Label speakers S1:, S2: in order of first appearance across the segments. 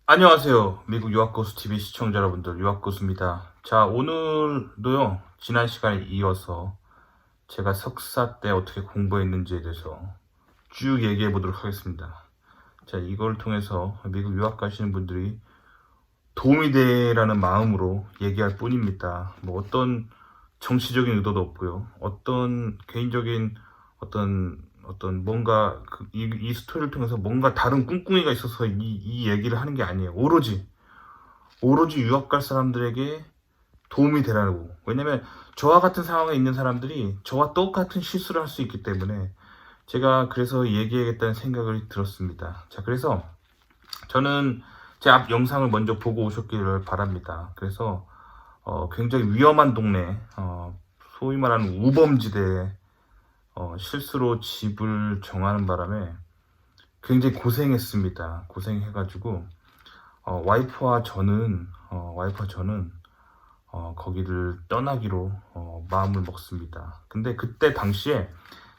S1: 안녕하세요. 미국 유학고수 TV 시청자 여러분들, 유학고수입니다. 자, 오늘도요, 지난 시간에 이어서 제가 석사 때 어떻게 공부했는지에 대해서 쭉 얘기해 보도록 하겠습니다. 자, 이걸 통해서 미국 유학 가시는 분들이 도움이 되라는 마음으로 얘기할 뿐입니다. 뭐 어떤 정치적인 의도도 없고요. 어떤 개인적인 어떤 뭔가 이 스토리를 통해서 뭔가 다른 꿍꿍이가 있어서 이 얘기를 하는 게 아니에요. 오로지 유학 갈 사람들에게 도움이 되라고. 왜냐면 저와 같은 상황에 있는 사람들이 저와 똑같은 실수를 할 수 있기 때문에 제가 그래서 얘기하겠다는 생각을 들었습니다. 자, 그래서 저는 제 앞 영상을 먼저 보고 오셨기를 바랍니다. 그래서 굉장히 위험한 동네, 소위 말하는 우범지대에 실수로 집을 정하는 바람에 굉장히 고생했습니다. 고생해가지고 와이프와 저는 거기를 떠나기로 마음을 먹습니다. 근데 그때 당시에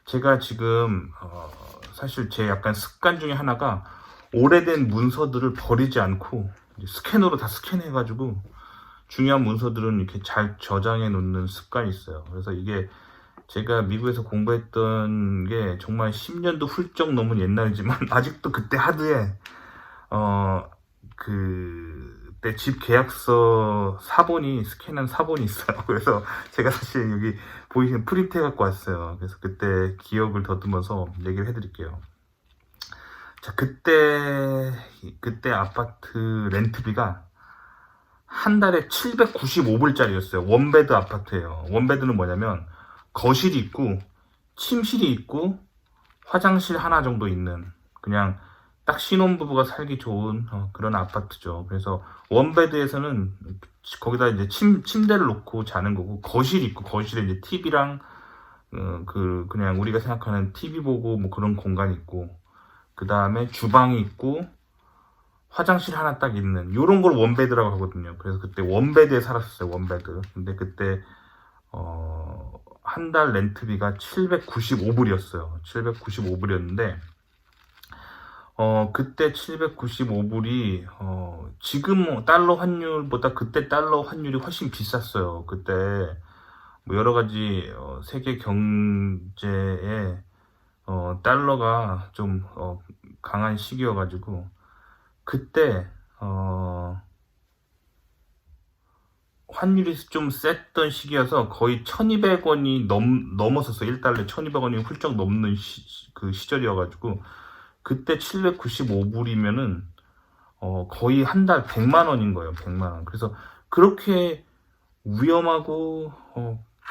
S1: 제가 지금 사실 제 약간 습관 중에 하나가 오래된 문서들을 버리지 않고 스캐너로 다 스캔해가지고 중요한 문서들은 이렇게 잘 저장해 놓는 습관이 있어요. 그래서 이게 제가 미국에서 공부했던 게 정말 10년도 훌쩍 넘은 옛날이지만 아직도 그때 하드에 그때 집 계약서 사본이 스캔한 사본이 있어요. 그래서 제가 사실 여기 보이시는 프린트 해갖고 왔어요. 그래서 그때 기억을 더듬어서 얘기를 해드릴게요. 자, 그때 아파트 렌트비가 한 달에 795불짜리였어요. 원베드 아파트예요. 원베드는 뭐냐면 거실이 있고 침실이 있고 화장실 하나 정도 있는 그냥 딱 신혼부부가 살기 좋은 그런 아파트죠. 그래서 원베드에서는 거기다 이제 침대를 놓고 자는 거고, 거실이 있고 거실에 이제 TV랑 그냥 우리가 생각하는 TV 보고 뭐 그런 공간이 있고, 그 다음에 주방이 있고 화장실 하나 딱 있는 요런 걸 원베드라고 하거든요. 그래서 그때 원베드에 살았었어요. 원베드. 근데 그때 한 달 렌트비가 795불이었어요. 795불이었는데 그때 795불이 지금 달러 환율보다 그때 달러 환율이 훨씬 비쌌어요. 그때 뭐 여러 가지 세계 경제에 달러가 좀 강한 시기여가지고 그때 환율이 좀 셌던 시기여서 거의 1200원이 넘었었어요. 1달러에 1200원이 훌쩍 넘는 그 시절이어가지고 그때 795불이면은 거의 한 달 100만 원인 거예요. 100만 원. 그래서 그렇게 위험하고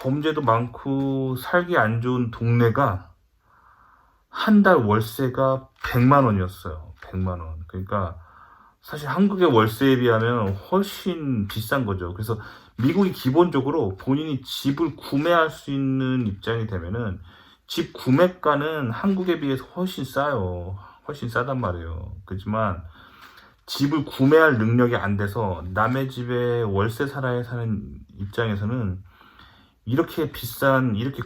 S1: 범죄도 많고 살기 안 좋은 동네가 한 달 월세가 100만 원이었어요. 100만 원. 그러니까 사실 한국의 월세에 비하면 훨씬 비싼 거죠. 그래서 미국이 기본적으로 본인이 집을 구매할 수 있는 입장이 되면은 집 구매가는 한국에 비해서 훨씬 싸요. 훨씬 싸단 말이에요. 그렇지만 집을 구매할 능력이 안 돼서 남의 집에 월세 살아야 사는 입장에서는 이렇게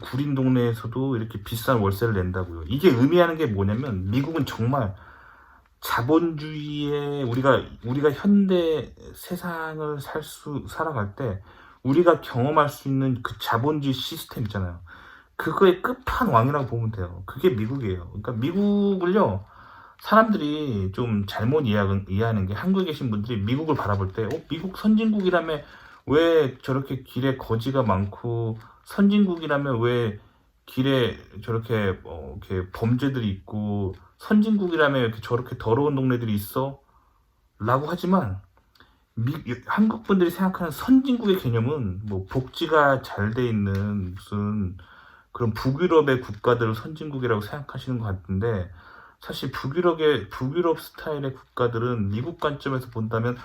S1: 구린 동네에서도 이렇게 비싼 월세를 낸다고요. 이게 의미하는 게 뭐냐면 미국은 정말 자본주의에 우리가 현대 세상을 살아갈 때 우리가 경험할 수 있는 그 자본주의 시스템 있잖아요. 그거의 끝판왕이라고 보면 돼요. 그게 미국이에요. 그러니까 미국을요, 사람들이 좀 잘못 이해하는 게, 한국에 계신 분들이 미국을 바라볼 때 미국 선진국이라며 왜 저렇게 길에 거지가 많고, 선진국이라면 왜 길에 저렇게 이렇게 범죄들이 있고, 선진국이라면 이렇게 저렇게 더러운 동네들이 있어? 라고 하지만 한국 분들이 생각하는 선진국의 개념은 뭐 복지가 잘 돼 있는 무슨 그런 북유럽의 국가들을 선진국이라고 생각하시는 것 같은데, 사실 북유럽 스타일의 국가들은 미국 관점에서 본다면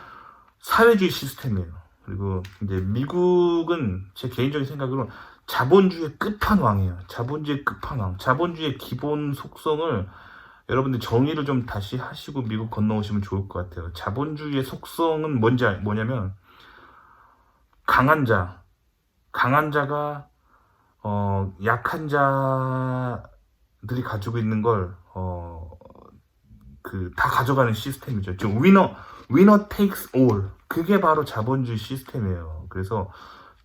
S1: 사회주의 시스템이에요. 그리고 이제 미국은 제 개인적인 생각으로 자본주의의 끝판왕이에요. 자본주의의 끝판왕. 자본주의의 기본 속성을 여러분들 정의를 좀 다시 하시고 미국 건너오시면 좋을 것 같아요. 자본주의의 속성은 뭐냐면 강한 자가 약한 자들이 가지고 있는 걸 다 가져가는 시스템이죠. 즉 위너 takes all. 그게 바로 자본주의 시스템이에요. 그래서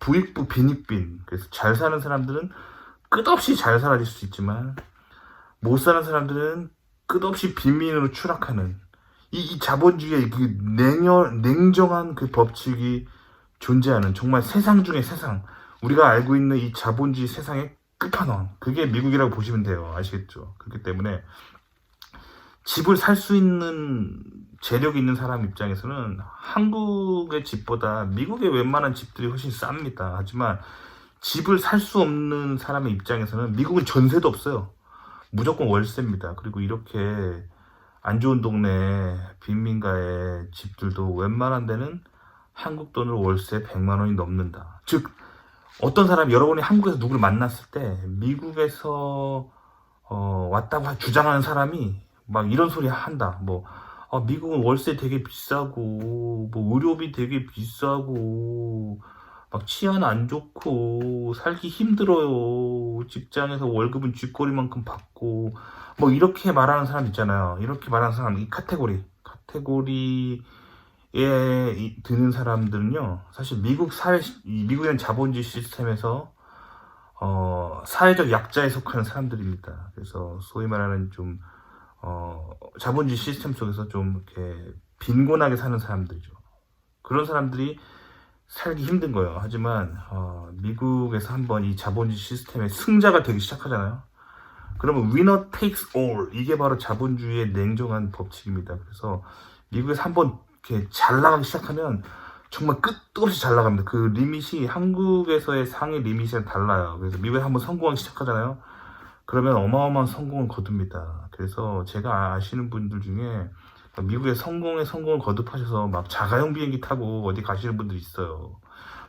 S1: 부익부 빈익빈. 그래서 잘 사는 사람들은 끝없이 잘 살아질 수 있지만 못 사는 사람들은 끝없이 빈민으로 추락하는 이 자본주의의 그 냉정한 그 법칙이 존재하는 정말 세상 중의 세상. 우리가 알고 있는 이 자본주의 세상의 끝판왕. 그게 미국이라고 보시면 돼요. 아시겠죠? 그렇기 때문에 집을 살 수 있는 재력이 있는 사람 입장에서는 한국의 집보다 미국의 웬만한 집들이 훨씬 쌉니다. 하지만 집을 살 수 없는 사람의 입장에서는 미국은 전세도 없어요. 무조건 월세입니다. 그리고 이렇게 안 좋은 동네 빈민가의 집들도 웬만한 데는 한국 돈으로 월세 100만 원이 넘는다. 즉 어떤 사람이 여러분이 한국에서 누구를 만났을 때 미국에서 왔다고 주장하는 사람이 막 이런 소리 한다. 미국은 월세 되게 비싸고 의료비 되게 비싸고 막 치안 안 좋고 살기 힘들어요. 직장에서 월급은 쥐꼬리만큼 받고 이렇게 말하는 사람 있잖아요. 이렇게 말하는 사람 이 카테고리에 드는 사람들은요. 사실 미국이란 자본주의 시스템에서 사회적 약자에 속하는 사람들입니다. 그래서 소위 말하는 좀 자본주의 시스템 속에서 좀 이렇게 빈곤하게 사는 사람들이죠. 그런 사람들이 살기 힘든 거예요. 하지만 미국에서 한번 이 자본주의 시스템의 승자가 되기 시작하잖아요. 그러면 winner takes all. 이게 바로 자본주의의 냉정한 법칙입니다. 그래서 미국에서 한번 이렇게 잘 나가기 시작하면 정말 끝도 없이 잘 나갑니다. 그 리밋이 한국에서의 상위 리밋이랑 달라요. 그래서 미국에 한번 성공하기 시작하잖아요. 그러면 어마어마한 성공을 거둡니다. 그래서 제가 아시는 분들 중에 미국에 성공을 거듭하셔서 막 자가용 비행기 타고 어디 가시는 분들이 있어요.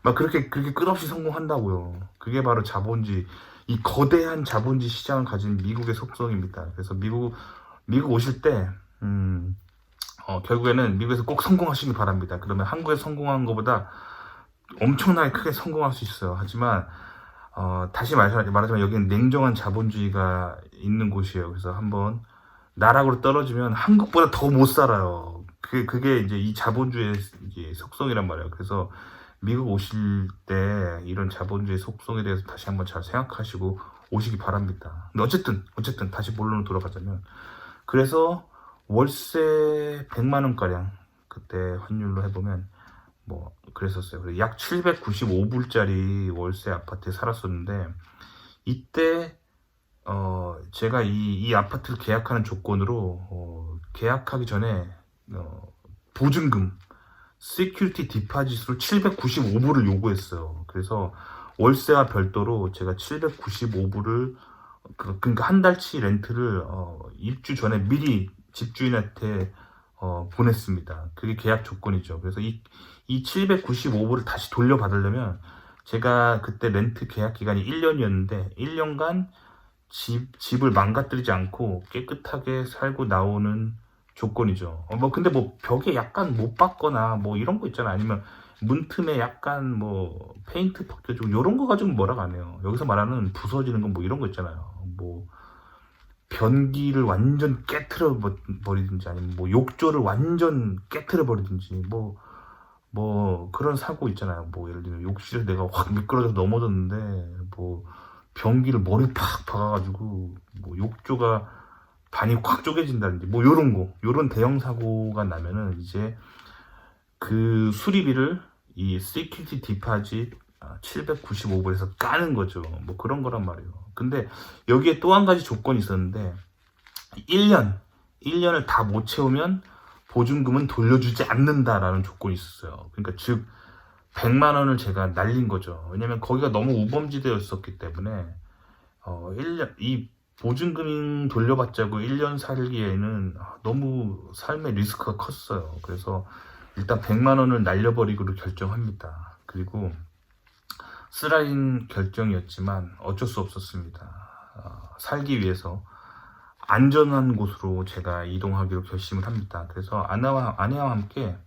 S1: 막 그렇게 끝없이 성공한다고요. 그게 바로 자본주의, 이 거대한 자본주의 시장을 가진 미국의 속성입니다. 그래서 미국 오실 때 결국에는 미국에서 꼭 성공하시길 바랍니다. 그러면 한국에서 성공한 것보다 엄청나게 크게 성공할 수 있어요. 하지만 다시 말하자면 여기는 냉정한 자본주의가 있는 곳이에요. 그래서 한번 나락으로 떨어지면 한국보다 더 못 살아요. 그게 이제 이 자본주의의 이제 속성이란 말이에요. 그래서 미국 오실 때 이런 자본주의 속성에 대해서 다시 한번 잘 생각하시고 오시기 바랍니다. 근데 어쨌든 다시 본론으로 돌아가자면, 그래서 월세 100만 원가량 그때 환율로 해보면 그랬었어요. 그래서 약 795불짜리 월세 아파트에 살았었는데, 이때 제가 이 아파트를 계약하는 조건으로 계약하기 전에 보증금 시큐리티 디파짓으로 795불을 요구했어요. 그래서 월세와 별도로 제가 795불을 그러니까 한 달치 렌트를 입주 전에 미리 집주인한테 보냈습니다. 그게 계약 조건이죠. 그래서 이 795불을 다시 돌려받으려면 제가 그때 렌트 계약 기간이 1년이었는데 1년간 집을 망가뜨리지 않고 깨끗하게 살고 나오는 조건이죠. 근데 벽에 약간 못 박거나 이런 거 있잖아. 아니면 문틈에 약간 페인트 벗겨주고 이런 거 가지고 뭐라고 안 해요. 여기서 말하는 부서지는 건 이런 거 있잖아요. 변기를 완전 깨트려 버리든지 아니면 욕조를 완전 깨트려 버리든지 그런 사고 있잖아요. 예를 들면 욕실에서 내가 확 미끄러져서 넘어졌는데 변기를 머리 팍 박아가지고 욕조가 반이 확 쪼개진다든지 요런 대형 사고가 나면은 이제 그 수리비를 이 시큐리티 디파짓 795불에서 까는 거죠. 그런 거란 말이에요. 근데 여기에 또 한 가지 조건이 있었는데 1년을 다 못 채우면 보증금은 돌려주지 않는다라는 조건이 있었어요. 그러니까 즉 100만 원을 제가 날린 거죠. 왜냐면 거기가 너무 우범지대였었기 때문에 이 보증금 돌려받자고 1년 살기에는 너무 삶의 리스크가 컸어요. 그래서 일단 100만 원을 날려버리기로 결정합니다. 그리고 쓰라린 결정이었지만 어쩔 수 없었습니다. 살기 위해서 안전한 곳으로 제가 이동하기로 결심을 합니다. 그래서 아내와 함께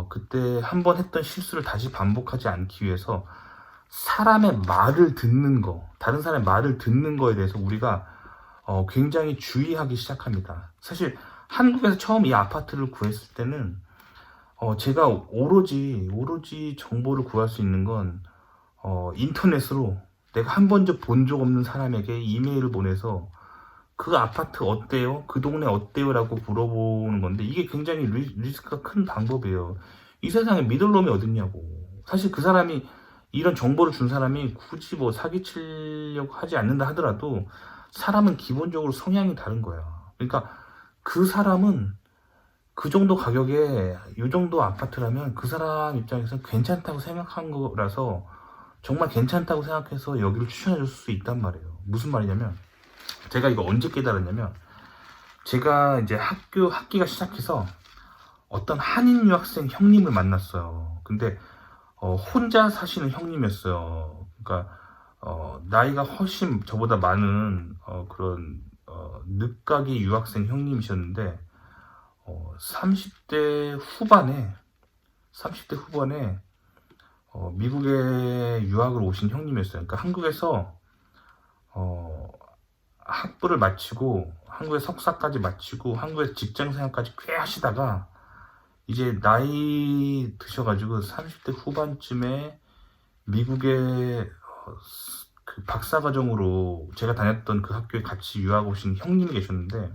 S1: 그때 한번 했던 실수를 다시 반복하지 않기 위해서 사람의 말을 듣는 거, 다른 사람의 말을 듣는 거에 대해서 우리가 굉장히 주의하기 시작합니다. 사실 한국에서 처음 이 아파트를 구했을 때는 제가 오로지 정보를 구할 수 있는 건 인터넷으로 내가 한 번도 본 적 없는 사람에게 이메일을 보내서 그 아파트 어때요? 그 동네 어때요? 라고 물어보는 건데 이게 굉장히 리스크가 큰 방법이에요. 이 세상에 믿을 놈이 어딨냐고. 사실 그 사람이 이런 정보를 준 사람이 굳이 뭐 사기치려고 하지 않는다 하더라도 사람은 기본적으로 성향이 다른 거야. 그러니까 그 사람은 그 정도 가격에 이 정도 아파트라면 그 사람 입장에서 괜찮다고 생각한 거라서 정말 괜찮다고 생각해서 여기를 추천해 줄 수 있단 말이에요. 무슨 말이냐면 제가 이거 언제 깨달았냐면 제가 이제 학기가 시작해서 어떤 한인 유학생 형님을 만났어요. 근데 혼자 사시는 형님이었어요. 그러니까 나이가 훨씬 저보다 많은 그런 늦가기 유학생 형님이셨는데 30대 후반에 미국에 유학을 오신 형님이었어요. 그러니까 한국에서 학부를 마치고 한국에 석사까지 마치고 한국에서 직장 생활까지 꽤 하시다가 이제 나이 드셔가지고 30대 후반쯤에 미국에 그 박사과정으로 제가 다녔던 그 학교에 같이 유학 오신 형님이 계셨는데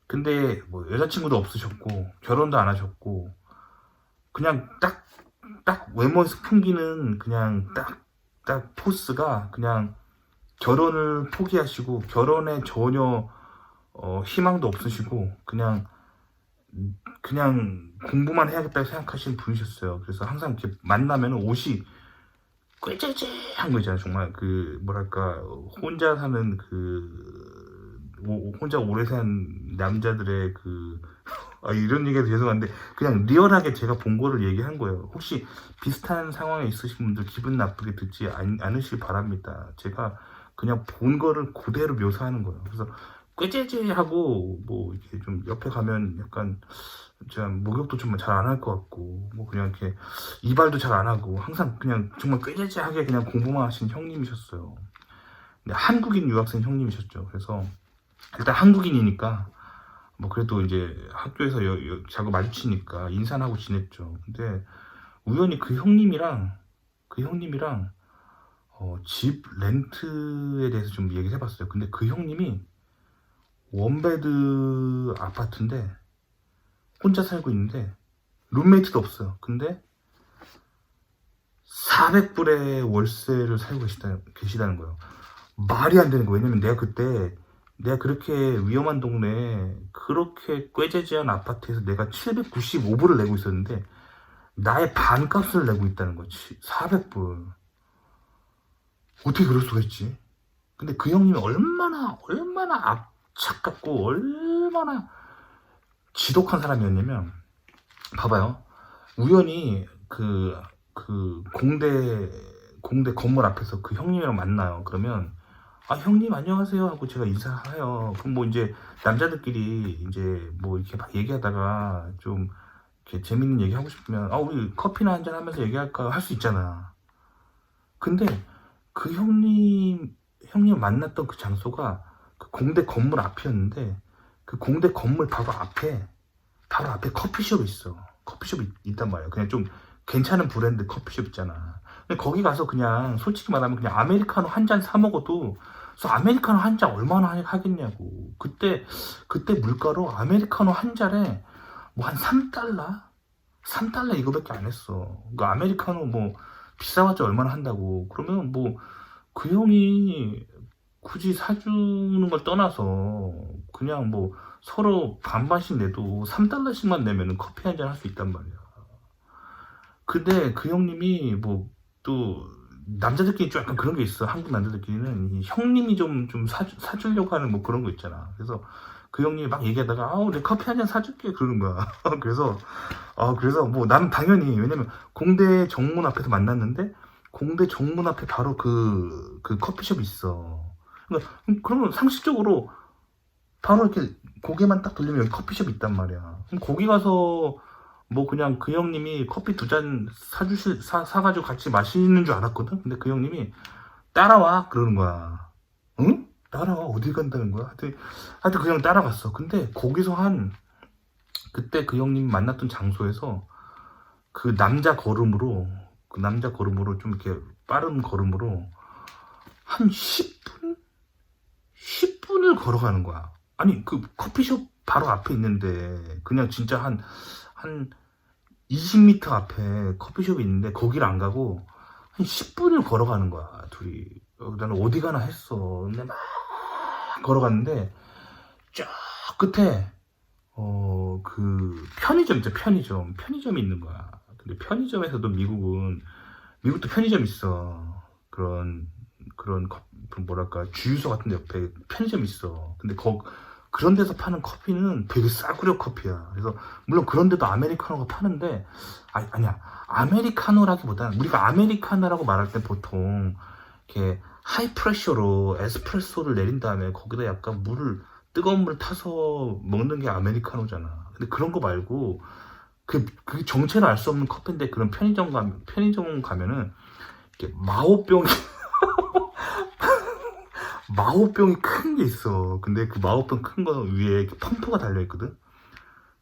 S1: 근데 뭐 여자친구도 없으셨고 결혼도 안 하셨고 그냥 딱 외모에서 풍기는 그냥 딱 포스가 그냥 결혼을 포기하시고 결혼에 전혀 희망도 없으시고 그냥 공부만 해야겠다고 생각하시는 분이셨어요. 그래서 항상 이렇게 만나면 옷이 꾀죄죄한 거 있잖아요. 정말 그 뭐랄까 혼자 사는 혼자 오래 산 남자들의 이런 얘기가 죄송한데 그냥 리얼하게 제가 본 거를 얘기한 거예요. 혹시 비슷한 상황에 있으신 분들 기분 나쁘게 듣지 않으시길 바랍니다. 제가 그냥 본 거를 그대로 묘사하는 거예요. 그래서 꾀죄죄하고 뭐 이렇게 좀 옆에 가면 약간 제가 목욕도 좀 잘 안 할 것 같고 뭐 그냥 이렇게 이발도 잘 안 하고 항상 그냥 정말 꾀죄죄하게 그냥 공부만 하신 형님이셨어요. 근데 한국인 유학생 형님이셨죠. 그래서 일단 한국인이니까 뭐 그래도 이제 학교에서 자꾸 마주치니까 인사는 하고 지냈죠. 근데 우연히 그 형님이랑 집 렌트에 대해서 좀 얘기를 해봤어요. 근데 그 형님이 원베드 아파트인데 혼자 살고 있는데 룸메이트도 없어요. 근데 400불에 월세를 살고 계시다는 거예요. 말이 안 되는 거예요. 왜냐면 내가 그렇게 위험한 동네에 그렇게 꾀재재한 아파트에서 내가 795불을 내고 있었는데 나의 반값을 내고 있다는 거지. 400불. 어떻게 그럴 수가 있지? 근데 그 형님이 얼마나 악착같고 얼마나 지독한 사람이었냐면 봐봐요. 우연히 그 공대 건물 앞에서 그 형님이랑 만나요. 그러면 형님 안녕하세요 하고 제가 인사해요. 그럼 뭐 이제 남자들끼리 이제 뭐 이렇게 막 얘기하다가 좀 이렇게 재밌는 얘기 하고 싶으면 우리 커피나 한잔 하면서 얘기할까 할 수 있잖아. 근데 그 형님 만났던 그 장소가 그 공대 건물 앞이었는데 그 공대 건물 바로 앞에 커피숍이 있어. 커피숍이 있단 말이야. 그냥 좀 괜찮은 브랜드 커피숍 있잖아. 근데 거기 가서 그냥 솔직히 말하면 그냥 아메리카노 한 잔 사 먹어도 아메리카노 한 잔 얼마나 하겠냐고. 그때 물가로 아메리카노 한 잔에 뭐 한 3달러 이거밖에 안 했어. 그 아메리카노 뭐 비싸봤자 얼마나 한다고. 그러면 뭐 그 형이 굳이 사주는 걸 떠나서 그냥 뭐 서로 반반씩 내도 3달러씩만 내면은 커피 한 잔 할 수 있단 말이야. 근데 그 형님이 뭐 또 남자들끼리 좀 약간 그런 게 있어. 한국 남자들끼리는 이 형님이 좀 사주려고 하는 뭐 그런 거 있잖아. 그래서 그 형님이 막 얘기하다가 내가 커피 한 잔 사줄게 그러는 거야. 그래서 뭐 나는 당연히 왜냐면 공대 정문 앞에서 만났는데 공대 정문 앞에 바로 그 커피숍이 있어. 그러니까 그러면 상식적으로 바로 이렇게 고개만 딱 돌리면 여기 커피숍이 있단 말이야. 그럼 거기 가서 뭐 그냥 그 형님이 커피 2잔 사가지고 같이 마시는 줄 알았거든. 근데 그 형님이 따라와 그러는 거야. 응? 따라와. 어디 간다는 거야? 하여튼 그냥 따라갔어. 근데 거기서 그때 그 형님 만났던 장소에서 그 남자 걸음으로 좀 이렇게 빠른 걸음으로 한 10분? 10분을 걸어가는 거야. 아니, 그 커피숍 바로 앞에 있는데, 그냥 진짜 한 20m 앞에 커피숍이 있는데, 거기를 안 가고, 한 10분을 걸어가는 거야, 둘이. 나는 어디 가나 했어. 근데 막 걸어갔는데, 쫙 끝에, 그 편의점 있죠, 편의점이 있는 거야. 근데 편의점에서도 미국도 편의점 있어. 그 뭐랄까, 주유소 같은 데 옆에 편의점 있어. 근데 그런 데서 파는 커피는 되게 싸구려 커피야. 그래서 물론 그런 데도 아메리카노가 파는데, 아니야. 아메리카노라기보다는 우리가 아메리카노라고 말할 때 보통 이렇게 하이 프레셔로 에스프레소를 내린 다음에 거기다 약간 뜨거운 물 타서 먹는 게 아메리카노잖아. 근데 그런 거 말고 그 정체를 알 수 없는 커피인데, 그런 편의점 가면은 이렇게 마호병이 큰 게 있어. 근데 그 마호병 큰 거 위에 이렇게 펌프가 달려 있거든.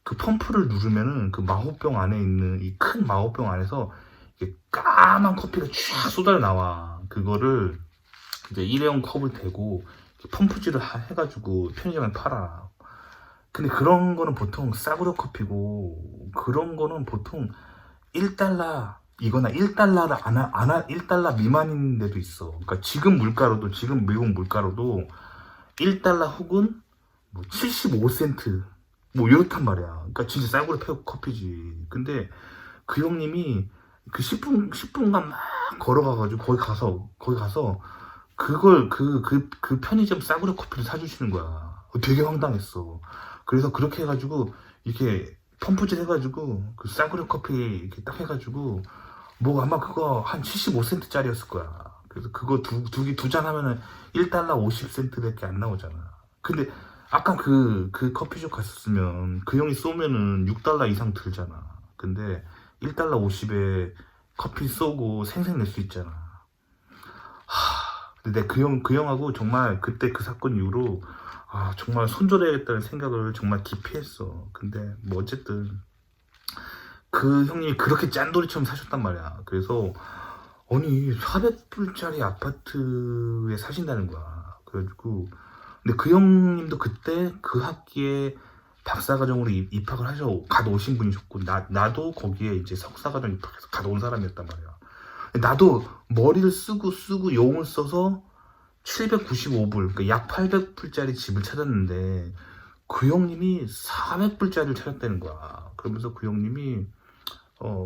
S1: 그 펌프를 누르면은 그 마호병 안에 있는 이 큰 마호병 안에서 이게 까만 커피가 쫙 쏟아 나와. 그거를 이제 일회용 컵을 대고 펌프질을 해가지고 편의점에 팔아. 근데 그런 거는 보통 싸구려 커피고, 그런 거는 보통 1달러 이거나 1달러 미만인 데도 있어. 그러니까 지금 미국 물가로도 1달러 혹은 뭐 75센트 뭐 이렇단 말이야. 그러니까 진짜 싸구려 커피지. 근데 그 형님이 그 10분간 막 걸어가가지고 거기 가서 그걸 그 편의점 싸구려 커피를 사주시는 거야. 되게 황당했어. 그래서 그렇게 해가지고 이렇게 펌프질 해가지고 그 싸구려 커피 이렇게 딱 해가지고, 뭐 아마 그거 한 75센트짜리였을 거야. 그래서 그거 두 잔 하면은 1달러 50센트밖에 안 나오잖아. 근데 아까 그 커피숍 갔었으면 그 형이 쏘면은 6달러 이상 들잖아. 근데 1달러 50에 커피 쏘고 생색 낼 수 있잖아. 근데 그 형하고 정말 그때 그 사건 이후로 정말 손절해야겠다는 생각을 정말 깊이 했어. 근데 뭐 어쨌든 그 형님이 그렇게 짠돌이처럼 사셨단 말이야. 그래서 아니 400불짜리 아파트에 사신다는 거야. 그래가지고 근데 그 형님도 그때 그 학기에 박사과정으로 입학을 하셔 갓 오신 분이셨고, 나도 거기에 이제 석사과정 입학해서 갓 온 사람이었단 말이야. 나도 머리를 쓰고 용을 써서 795불, 그러니까 약 800불짜리 집을 찾았는데 그 형님이 400불짜리를 찾았다는 거야. 그러면서 그 형님이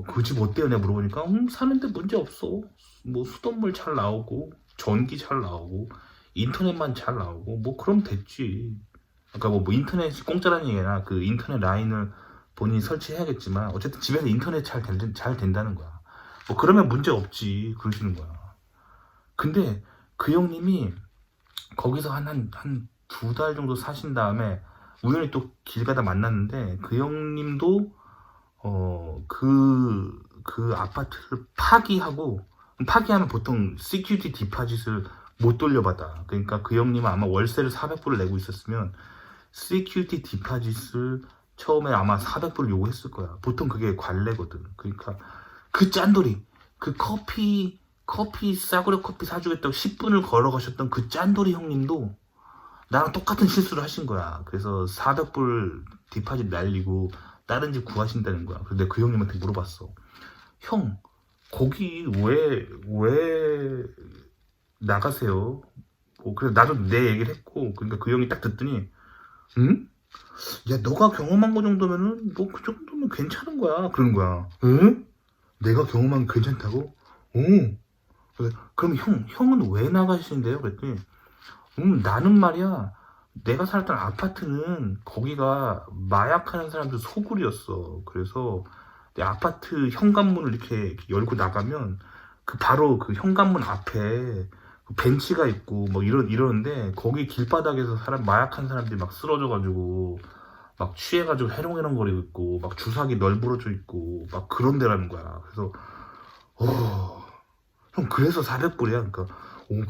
S1: 그 집 어때요? 내가 물어보니까 사는데 문제 없어. 뭐 수돗물 잘 나오고 전기 잘 나오고 인터넷만 잘 나오고 뭐 그럼 됐지. 그러니까 뭐 인터넷이 공짜라는 얘기나 그 인터넷 라인을 본인이 설치해야겠지만 어쨌든 집에서 인터넷 잘 된다는 거야. 뭐 그러면 문제 없지 그러시는 거야. 근데 그 형님이 거기서 한 2달 정도 사신 다음에 우연히 또 길 가다 만났는데, 그 형님도 그 아파트를 파기하면 보통 시큐리티 디파짓을 못 돌려받아. 그러니까 그 형님은 아마 월세를 400불을 내고 있었으면 시큐리티 디파짓을 처음에 아마 400불을 요구했을 거야. 보통 그게 관례거든. 그러니까 그 짠돌이, 그 싸구려 커피 사주겠다고 10분을 걸어가셨던 그 짠돌이 형님도 나랑 똑같은 실수를 하신 거야. 그래서 400불 디파짓 날리고 다른 집 구하신다는 거야. 근데 그 형님한테 물어봤어. 형, 거기 왜 나가세요? 그래서 나도 내 얘기를 했고, 그러니까 그 형이 딱 듣더니, 응? 야, 너가 경험한 거 정도면은 뭐 그 정도면 괜찮은 거야. 그러는 거야. 응? 내가 경험한 게 괜찮다고? 오. 그럼 형은 왜 나가시는데요? 그랬더니, 나는 말이야, 내가 살았던 아파트는 거기가 마약하는 사람들 소굴이었어. 그래서 내 아파트 현관문을 이렇게 열고 나가면 바로 그 현관문 앞에 그 벤치가 있고 뭐 이러는데, 거기 길바닥에서 마약한 사람들이 막 쓰러져가지고 막 취해가지고 해롱해롱거리고 있고 막 주사기 널브러져 있고 막 그런 데라는 거야. 그래서 형 그래서 400불이야. 그러니까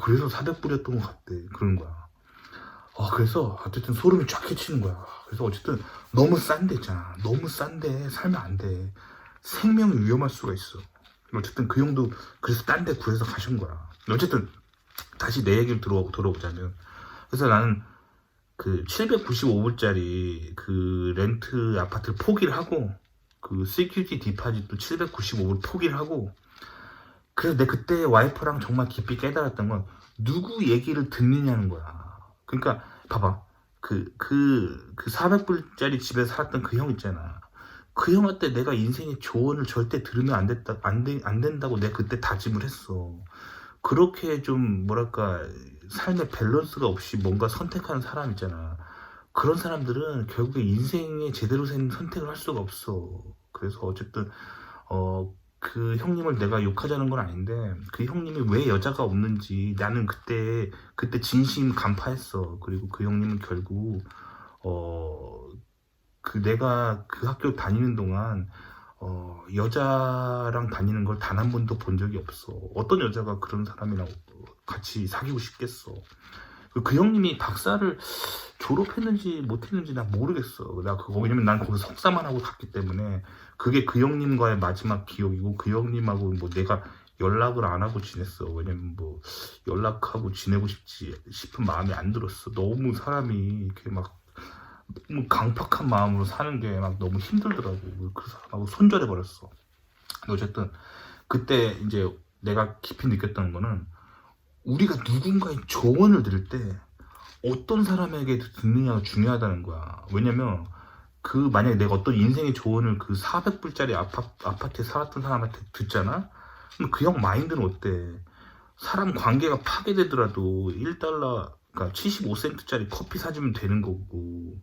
S1: 그래서 400불이었던 것 같대. 그런 거야. 그래서 어쨌든 소름이 쫙 끼치는 거야. 그래서 어쨌든 너무 싼데 있잖아. 너무 싼데 살면 안 돼. 생명이 위험할 수가 있어. 어쨌든 그 형도 그래서 딴 데 구해서 가신 거야. 어쨌든 다시 내 얘기를 들어보자면, 그래서 나는 그 795불짜리 그 렌트 아파트를 포기를 하고, 그 시큐리티 디파짓도 795불 포기를 하고, 그래서 내 그때 와이프랑 정말 깊이 깨달았던 건 누구 얘기를 듣느냐는 거야. 그러니까 봐봐, 그 400불짜리 집에 살았던 그 형 있잖아. 그 형한테 내가 인생의 조언을 절대 들으면 안 된다고 내가 그때 다짐을 했어. 그렇게 좀 뭐랄까 삶의 밸런스가 없이 뭔가 선택하는 사람 있잖아. 그런 사람들은 결국에 인생에 제대로 된 선택을 할 수가 없어. 그래서 어쨌든 그 형님을 내가 욕하자는 건 아닌데, 그 형님이 왜 여자가 없는지 나는 그때 진심 간파했어. 그리고 그 형님은 결국 내가 그 학교 다니는 동안 여자랑 다니는 걸 단 한 번도 본 적이 없어. 어떤 여자가 그런 사람이랑 같이 사귀고 싶겠어. 그 형님이 박사를 졸업했는지 못했는지 나 모르겠어. 왜냐면 난 거기서 석사만 하고 갔기 때문에 그게 그 형님과의 마지막 기억이고, 그 형님하고 뭐 내가 연락을 안 하고 지냈어. 왜냐면 뭐 연락하고 지내고 싶은 마음이 안 들었어. 너무 사람이 이렇게 막 너무 강팍한 마음으로 사는 게 막 너무 힘들더라고. 그 사람하고 손절해 버렸어. 어쨌든 그때 이제 내가 깊이 느꼈던 거는, 우리가 누군가의 조언을 들을 때 어떤 사람에게 듣느냐가 중요하다는 거야. 왜냐면 만약에 내가 어떤 인생의 조언을 그 400불짜리 아파트에 살았던 사람한테 듣잖아? 그럼 그 형 마인드는 어때? 사람 관계가 파괴되더라도 1달러, 그러니까 75센트짜리 커피 사주면 되는 거고,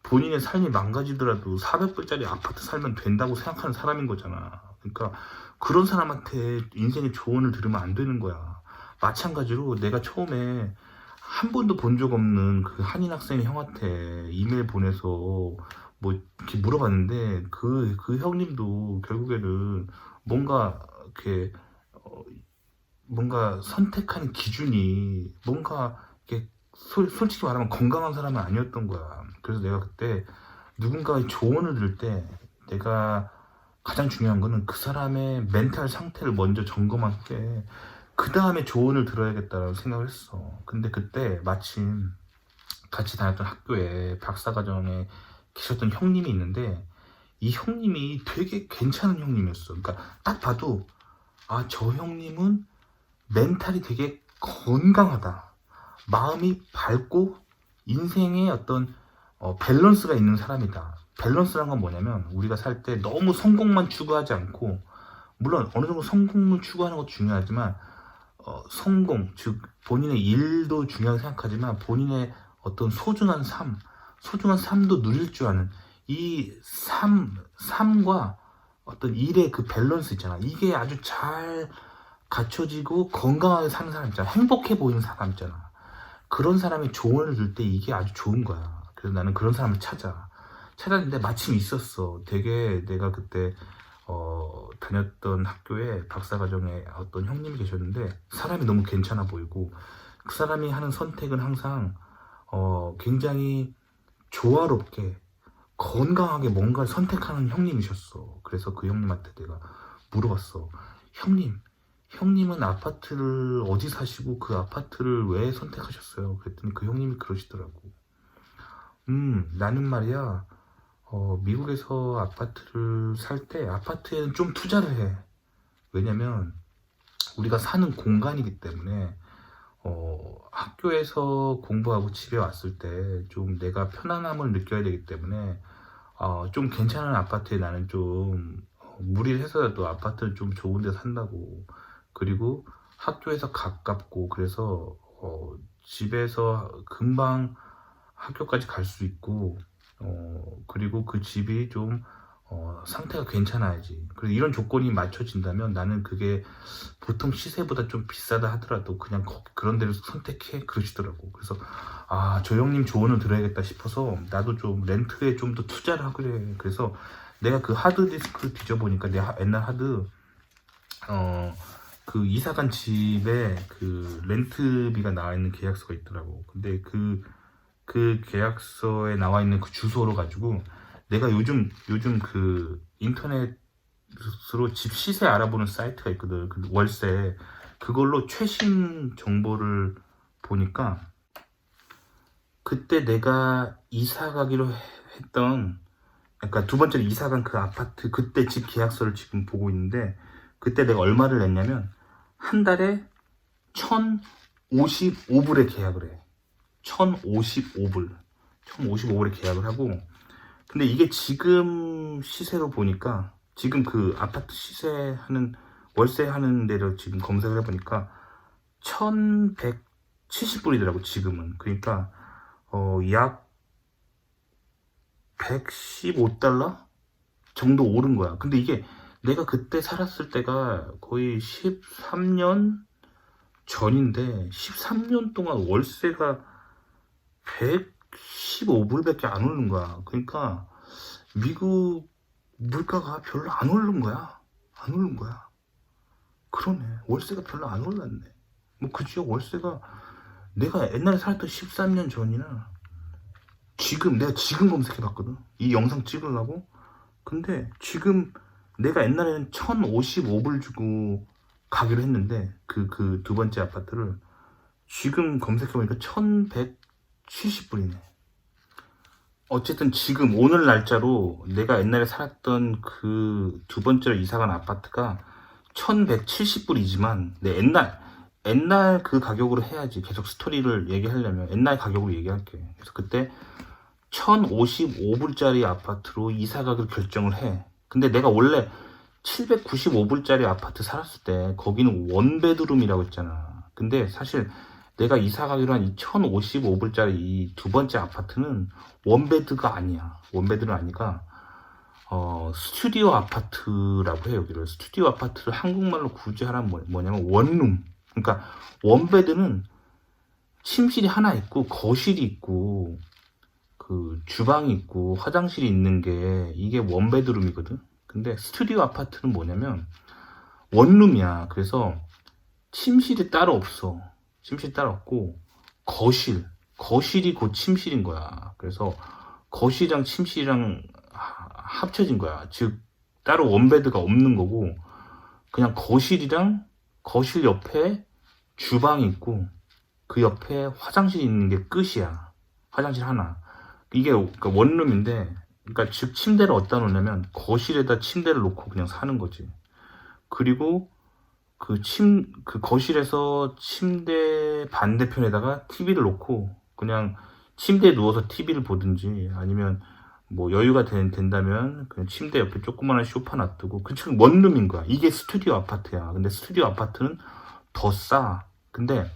S1: 본인의 삶이 망가지더라도 400불짜리 아파트 살면 된다고 생각하는 사람인 거잖아. 그러니까 그런 사람한테 인생의 조언을 들으면 안 되는 거야. 마찬가지로 내가 처음에 한 번도 본 적 없는 그 한인 학생의 형한테 이메일 보내서 뭐 이렇게 물어봤는데, 그 형님도 결국에는 뭔가 이렇게 뭔가 선택하는 기준이 뭔가 이렇게 솔직히 말하면 건강한 사람은 아니었던 거야. 그래서 내가 그때 누군가의 조언을 들을 때 내가 가장 중요한 거는 그 사람의 멘탈 상태를 먼저 점검하게, 그 다음에 조언을 들어야겠다라고 생각을 했어. 근데 그때 마침 같이 다녔던 학교에 박사과정에 계셨던 형님이 있는데, 이 형님이 되게 괜찮은 형님이었어. 그러니까 딱 봐도 저 형님은 멘탈이 되게 건강하다. 마음이 밝고 인생에 어떤 밸런스가 있는 사람이다. 밸런스란 건 뭐냐면, 우리가 살 때 너무 성공만 추구하지 않고, 물론 어느 정도 성공을 추구하는 것도 중요하지만, 성공, 즉 본인의 일도 중요하게 생각하지만 본인의 어떤 소중한 삶도 누릴 줄 아는 이 삶과 어떤 일의 그 밸런스 있잖아. 이게 아주 잘 갖춰지고 건강하게 사는 사람 있잖아. 행복해 보이는 사람 있잖아. 그런 사람의 조언을 들 때 이게 아주 좋은 거야. 그래서 나는 그런 사람을 찾았는데 마침 있었어. 되게 내가 그때 다녔던 학교에 박사과정에 어떤 형님이 계셨는데, 사람이 너무 괜찮아 보이고, 그 사람이 하는 선택은 항상 굉장히 조화롭게 건강하게 뭔가를 선택하는 형님이셨어. 그래서 그 형님한테 내가 물어봤어. 형님은 아파트를 어디 사시고 그 아파트를 왜 선택하셨어요? 그랬더니 그 형님이 그러시더라고. 나는 말이야, 미국에서 아파트를 살 때 아파트에는 좀 투자를 해. 왜냐면 우리가 사는 공간이기 때문에 학교에서 공부하고 집에 왔을 때 좀 내가 편안함을 느껴야 되기 때문에 좀 괜찮은 아파트에 나는 좀 무리를 해서라도 아파트를 좀 좋은 데 산다고. 그리고 학교에서 가깝고, 그래서 집에서 금방 학교까지 갈 수 있고, 그리고 그 집이 좀 상태가 괜찮아야지. 그리고 이런 조건이 맞춰진다면 나는 그게 보통 시세보다 좀 비싸다 하더라도 그냥 그런 데를 선택해, 그러시더라고. 그래서 저 형님 조언을 들어야겠다 싶어서 나도 좀 렌트에 좀 더 투자를 하고 그래. 그래서 내가 그 하드디스크 뒤져보니까 내 옛날 하드 그 이사간 집에 그 렌트비가 나와 있는 계약서가 있더라고. 근데 그 그 계약서에 나와 있는 그 주소로 가지고 내가 요즘 그 인터넷으로 집 시세 알아보는 사이트가 있거든. 그 월세 그걸로 최신 정보를 보니까 그때 내가 이사 가기로 했던, 그러니까 두 번째로 이사 간 그 아파트 그때 집 계약서를 지금 보고 있는데, 그때 내가 얼마를 냈냐면 한 달에 1,055불에 계약을 해. 1,055불. 1,055불에 계약을 하고, 근데 이게 지금 시세로 보니까, 지금 그 아파트 시세하는, 월세 하는 데를 지금 검색을 해보니까 1,170불이더라고 지금은. 그러니까 약 115달러 정도 오른 거야. 근데 이게 내가 그때 살았을 때가 거의 13년 전인데 13년 동안 월세가 115불밖에 안 오르는 거야. 그러니까 미국 물가가 별로 안 오른 거야. 안 오른 거야. 그러네. 월세가 별로 안 올랐네. 뭐 그 지역 월세가 내가 옛날에 살았던 13년 전이나 내가 지금 검색해봤거든. 이 영상 찍으려고. 근데 지금 내가 옛날에는 1,055불 주고 가기로 했는데 그 두 번째 아파트를 지금 검색해보니까 1,170불이네. 어쨌든 지금 오늘 날짜로 내가 옛날에 살았던 그 두 번째로 이사간 아파트가 1,170불이지만 내 옛날 그 가격으로 해야지. 계속 스토리를 얘기하려면 옛날 가격으로 얘기할게. 그래서 그때 1,055불짜리 아파트로 이사 가기로 결정을 해. 근데 내가 원래 795불짜리 아파트 살았을 때 거기는 원베드룸이라고 했잖아. 근데 사실 내가 이사 가기로 한 1,055불짜리 이 두 번째 아파트는 원베드가 아니야. 원베드는 아니가 스튜디오 아파트라고 해요. 여기를 스튜디오 아파트를 한국말로 굳이 하라면 뭐냐면 원룸. 그러니까 원베드는 침실이 하나 있고 거실이 있고 그 주방이 있고 화장실이 있는 게 이게 원베드룸이거든. 근데 스튜디오 아파트는 뭐냐면 원룸이야. 그래서 침실이 따로 없어. 침실이 따로 없고 거실이 곧 침실인 거야. 그래서 거실이랑 침실이랑 합쳐진 거야. 즉 따로 원베드가 없는 거고, 그냥 거실이랑 거실 옆에 주방이 있고 그 옆에 화장실이 있는 게 끝이야. 화장실 하나. 이게 그러니까 원룸인데, 그러니까 즉 침대를 어디다 놓냐면 거실에다 침대를 놓고 그냥 사는 거지. 그리고 그 거실에서 침대 반대편에다가 TV를 놓고 그냥 침대에 누워서 TV를 보든지, 아니면 뭐 여유가 된다면 그냥 침대 옆에 조그마한 소파 놔두고, 그 지금 원룸인 거야. 이게 스튜디오 아파트야. 근데 스튜디오 아파트는 더 싸. 근데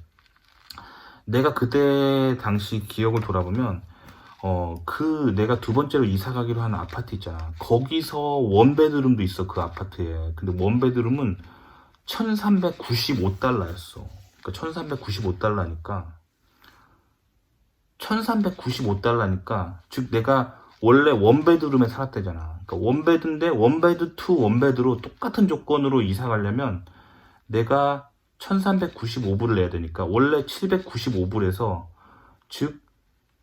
S1: 내가 그때 당시 기억을 돌아보면 내가 두 번째로 이사 가기로 한 아파트 있잖아. 거기서 원베드룸도 있어, 그 아파트에. 근데 원베드룸은 1,395달러였어. 그러니까 1,395달러니까 즉 내가 원래 원베드룸에 살았대잖아. 그러니까 원베드인데 원베드 투 원베드로 똑같은 조건으로 이사 가려면 내가 1,395불을 내야 되니까 원래 795불에서 즉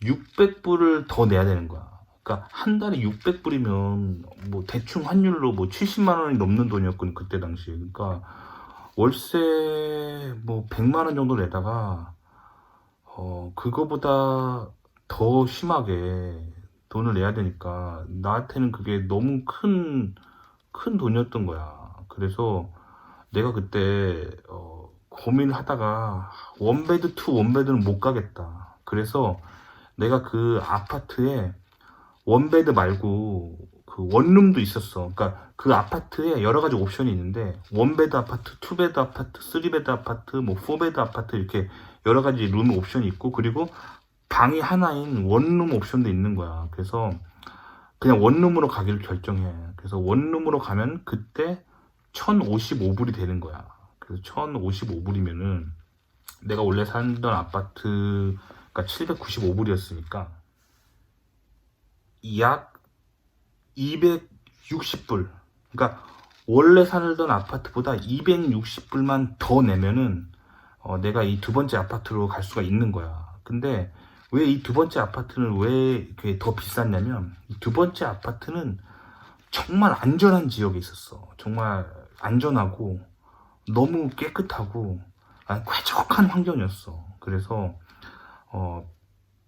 S1: 600불을 더 내야 되는 거야. 그러니까 한 달에 600불이면 뭐 대충 환율로 뭐 70만 원이 넘는 돈이었거든 그때 당시에. 그러니까 월세 뭐 100만 원 정도 내다가 그거보다 더 심하게 돈을 내야 되니까 나한테는 그게 너무 큰 돈이었던 거야. 그래서 내가 그때 고민을 하다가 원베드 투 원베드는 못 가겠다. 그래서 내가 그 아파트에 원베드 말고 그 원룸도 있었어. 그러니까 그 아파트에 여러 가지 옵션이 있는데 원베드 아파트, 투베드 아파트, 쓰리베드 아파트, 뭐 포베드 아파트 이렇게 여러 가지 룸 옵션이 있고, 그리고 방이 하나인 원룸 옵션도 있는 거야. 그래서 그냥 원룸으로 가기를 결정해. 그래서 원룸으로 가면 그때 1,055불이 되는 거야. 그래서 1,055불이면은 내가 원래 살던 아파트가 795불이었으니까 약 260불. 그러니까 원래 살던 아파트보다 260불만 더 내면은 내가 이 두 번째 아파트로 갈 수가 있는 거야. 근데 왜 이 두 번째 아파트는 왜 이렇게 더 비쌌냐면, 이 두 번째 아파트는 정말 안전한 지역에 있었어. 정말 안전하고 너무 깨끗하고 쾌적한 환경이었어. 그래서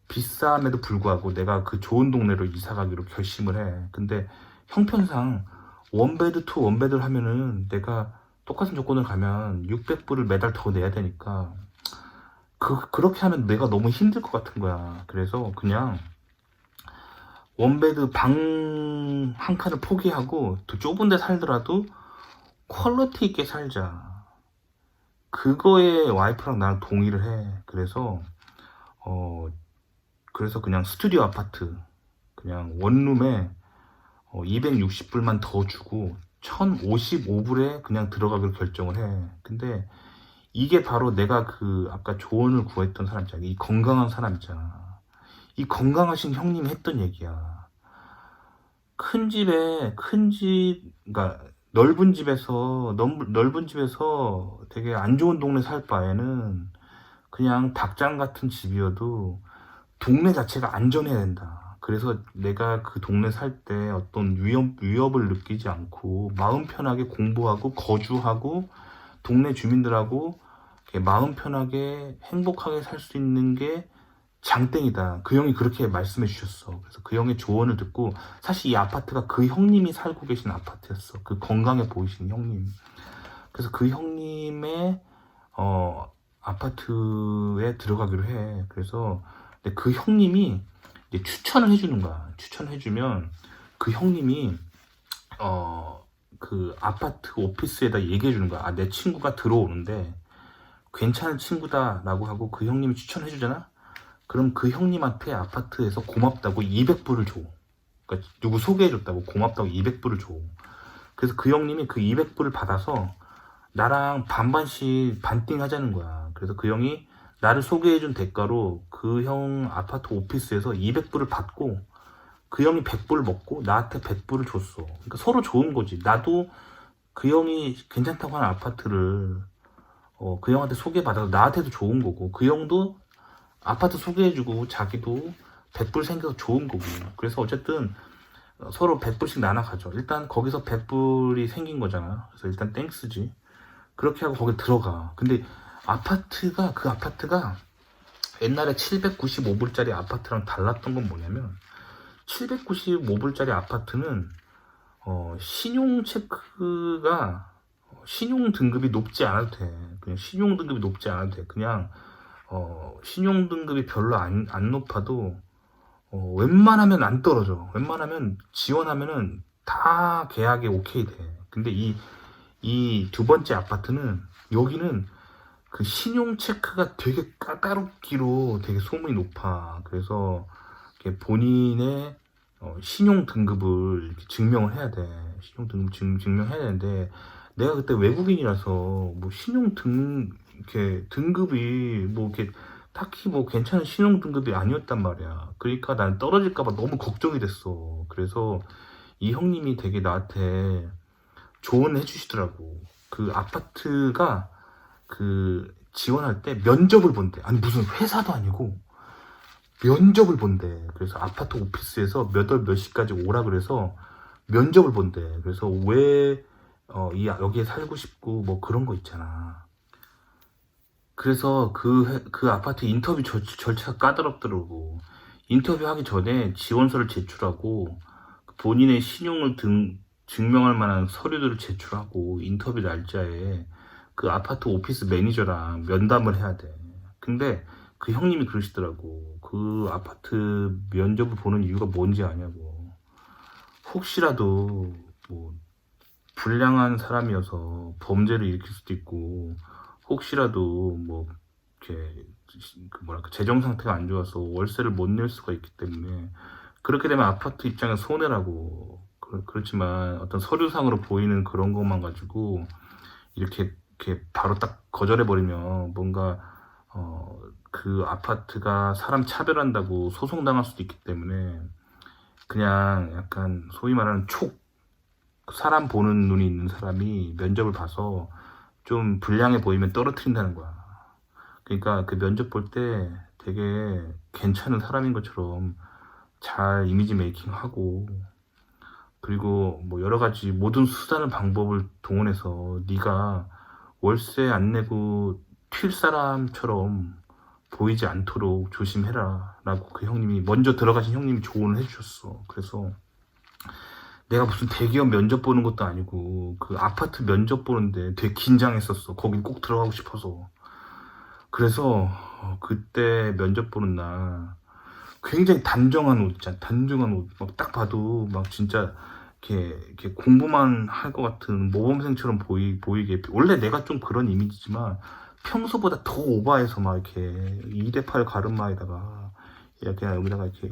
S1: 비쌈에도 불구하고 내가 그 좋은 동네로 이사 가기로 결심을 해. 근데 형편상 원베드 투 원베드를 하면은 내가 똑같은 조건을 가면 600불을 매달 더 내야 되니까 그렇게 하면 내가 너무 힘들 것 같은 거야. 그래서 그냥 원베드 방 한 칸을 포기하고 더 좁은 데 살더라도 퀄리티 있게 살자. 그거에 와이프랑 나랑 동의를 해. 그래서 그냥 스튜디오 아파트, 그냥 원룸에 260불만 더 주고 1055불에 그냥 들어가기로 결정을 해. 근데 이게 바로 내가 그 아까 조언을 구했던 사람 있잖아. 이 건강한 사람 있잖아. 이 건강하신 형님이 했던 얘기야. 그러니까 넓은 집에서 되게 안 좋은 동네 살 바에는 그냥 닭장 같은 집이어도 동네 자체가 안전해야 된다. 그래서 내가 그 동네 살 때 어떤 위협을 느끼지 않고 마음 편하게 공부하고 거주하고 동네 주민들하고 이렇게 마음 편하게 행복하게 살 수 있는 게 장땡이다. 그 형이 그렇게 말씀해 주셨어. 그래서 그 형의 조언을 듣고, 사실 이 아파트가 그 형님이 살고 계신 아파트였어. 그 건강해 보이신 형님. 그래서 그 형님의 아파트에 들어가기로 해. 그래서 근데 그 형님이 이제 추천을 해주는 거야. 추천을 해주면 그 형님이 그 아파트 오피스에다 얘기해 주는 거야. 내 친구가 들어오는데 괜찮은 친구다라고 하고 그 형님이 추천해 주잖아. 그럼 그 형님한테 아파트에서 고맙다고 200불을 줘. 그러니까 누구 소개해줬다고 고맙다고 200불을 줘. 그래서 그 형님이 그 200불을 받아서 나랑 반반씩 반띵 하자는 거야. 그래서 그 형이 나를 소개해준 대가로 그 형 아파트 오피스에서 200불을 받고 그 형이 100불 먹고 나한테 100불을 줬어. 그러니까 서로 좋은 거지. 나도 그 형이 괜찮다고 하는 아파트를 그 형한테 소개받아서 나한테도 좋은 거고, 그 형도 아파트 소개해주고 자기도 100불 생겨서 좋은 거고. 그래서 어쨌든 서로 100불씩 나눠 가죠. 일단 거기서 100불이 생긴 거잖아. 그래서 일단 땡스지. 그렇게 하고 거기 들어가. 근데 그 아파트가 옛날에 795불짜리 아파트랑 달랐던 건 뭐냐면, 795불짜리 아파트는 신용 체크가 신용 등급이 높지 않아도 돼. 그냥 신용 등급이 높지 않아도 돼. 그냥 신용 등급이 별로 안 높아도 웬만하면 안 떨어져. 웬만하면 지원하면은 다 계약에 오케이 돼. 근데 이 두 번째 아파트는, 여기는 그 신용 체크가 되게 까다롭기로 되게 소문이 높아. 그래서 이렇게 본인의 신용 등급을 이렇게 증명을 해야 돼. 신용 등급 증명해야 되는데, 내가 그때 외국인이라서 뭐 이렇게 등급이 뭐 이렇게 딱히 뭐 괜찮은 신용 등급이 아니었단 말이야. 그러니까 난 떨어질까봐 너무 걱정이 됐어. 그래서 이 형님이 되게 나한테 조언을 해주시더라고. 그 아파트가 그 지원할 때 면접을 본대. 아니 무슨 회사도 아니고 면접을 본대. 그래서 아파트 오피스에서 몇 시까지 오라 그래서 면접을 본대. 그래서 왜 여기에 살고 싶고 뭐 그런 거 있잖아. 그래서 그 아파트 인터뷰 절차가 까다롭더라고. 인터뷰하기 전에 지원서를 제출하고 본인의 신용을 증명할 만한 서류들을 제출하고 인터뷰 날짜에 그 아파트 오피스 매니저랑 면담을 해야 돼. 근데 그 형님이 그러시더라고. 그 아파트 면접을 보는 이유가 뭔지 아냐고. 혹시라도 뭐 불량한 사람이어서 범죄를 일으킬 수도 있고, 혹시라도 뭐 이렇게 재정 상태가 안 좋아서 월세를 못 낼 수가 있기 때문에, 그렇게 되면 아파트 입장에 손해라고. 그렇지만 어떤 서류상으로 보이는 그런 것만 가지고 이렇게 바로 딱 거절해버리면 뭔가 그 아파트가 사람 차별한다고 소송당할 수도 있기 때문에, 그냥 약간 소위 말하는 사람 보는 눈이 있는 사람이 면접을 봐서 좀 불량해 보이면 떨어뜨린다는 거야. 그러니까 그 면접 볼 때 되게 괜찮은 사람인 것처럼 잘 이미지 메이킹하고, 그리고 뭐 여러 가지 모든 수단을 방법을 동원해서 네가 월세 안 내고 튈 사람처럼 보이지 않도록 조심해라 라고 그 형님이, 먼저 들어가신 형님이 조언을 해주셨어. 그래서 내가 무슨 대기업 면접 보는 것도 아니고 그 아파트 면접 보는데 되게 긴장했었어. 거긴 꼭 들어가고 싶어서. 그래서 그때 면접 보는 날 굉장히 단정한 옷 있잖아. 단정한 옷. 막 딱 봐도 막 진짜 이렇게 공부만 할 것 같은 모범생처럼 보이게. 원래 내가 좀 그런 이미지지만 평소보다 더 오버해서 막 이렇게 2대8 가르마에다가 이렇게 여기다가 이렇게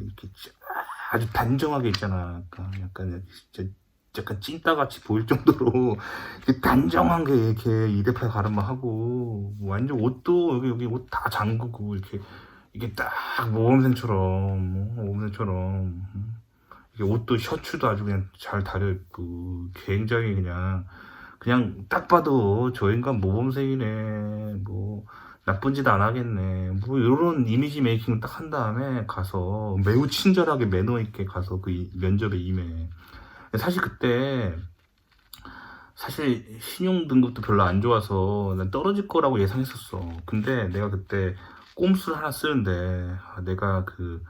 S1: 아주 단정하게 있잖아. 약간 진짜 약간 찐따같이 보일 정도로 이렇게 단정한 게 이렇게 2대8 가르마 하고, 완전 옷도 여기 옷 다 잠그고 이렇게 이게 딱 모범생처럼 이게 옷도 셔츠도 아주 그냥 잘 다려입고 굉장히 그냥 딱 봐도 저 인간 모범생이네, 뭐 나쁜 짓 안 하겠네, 뭐 이런 이미지 메이킹을 딱 한 다음에 가서 매우 친절하게 매너 있게 가서 그 면접에 임해. 사실 그때 신용 등급도 별로 안 좋아서 난 떨어질 거라고 예상했었어. 근데 내가 그때 꼼수를 하나 쓰는데, 내가 그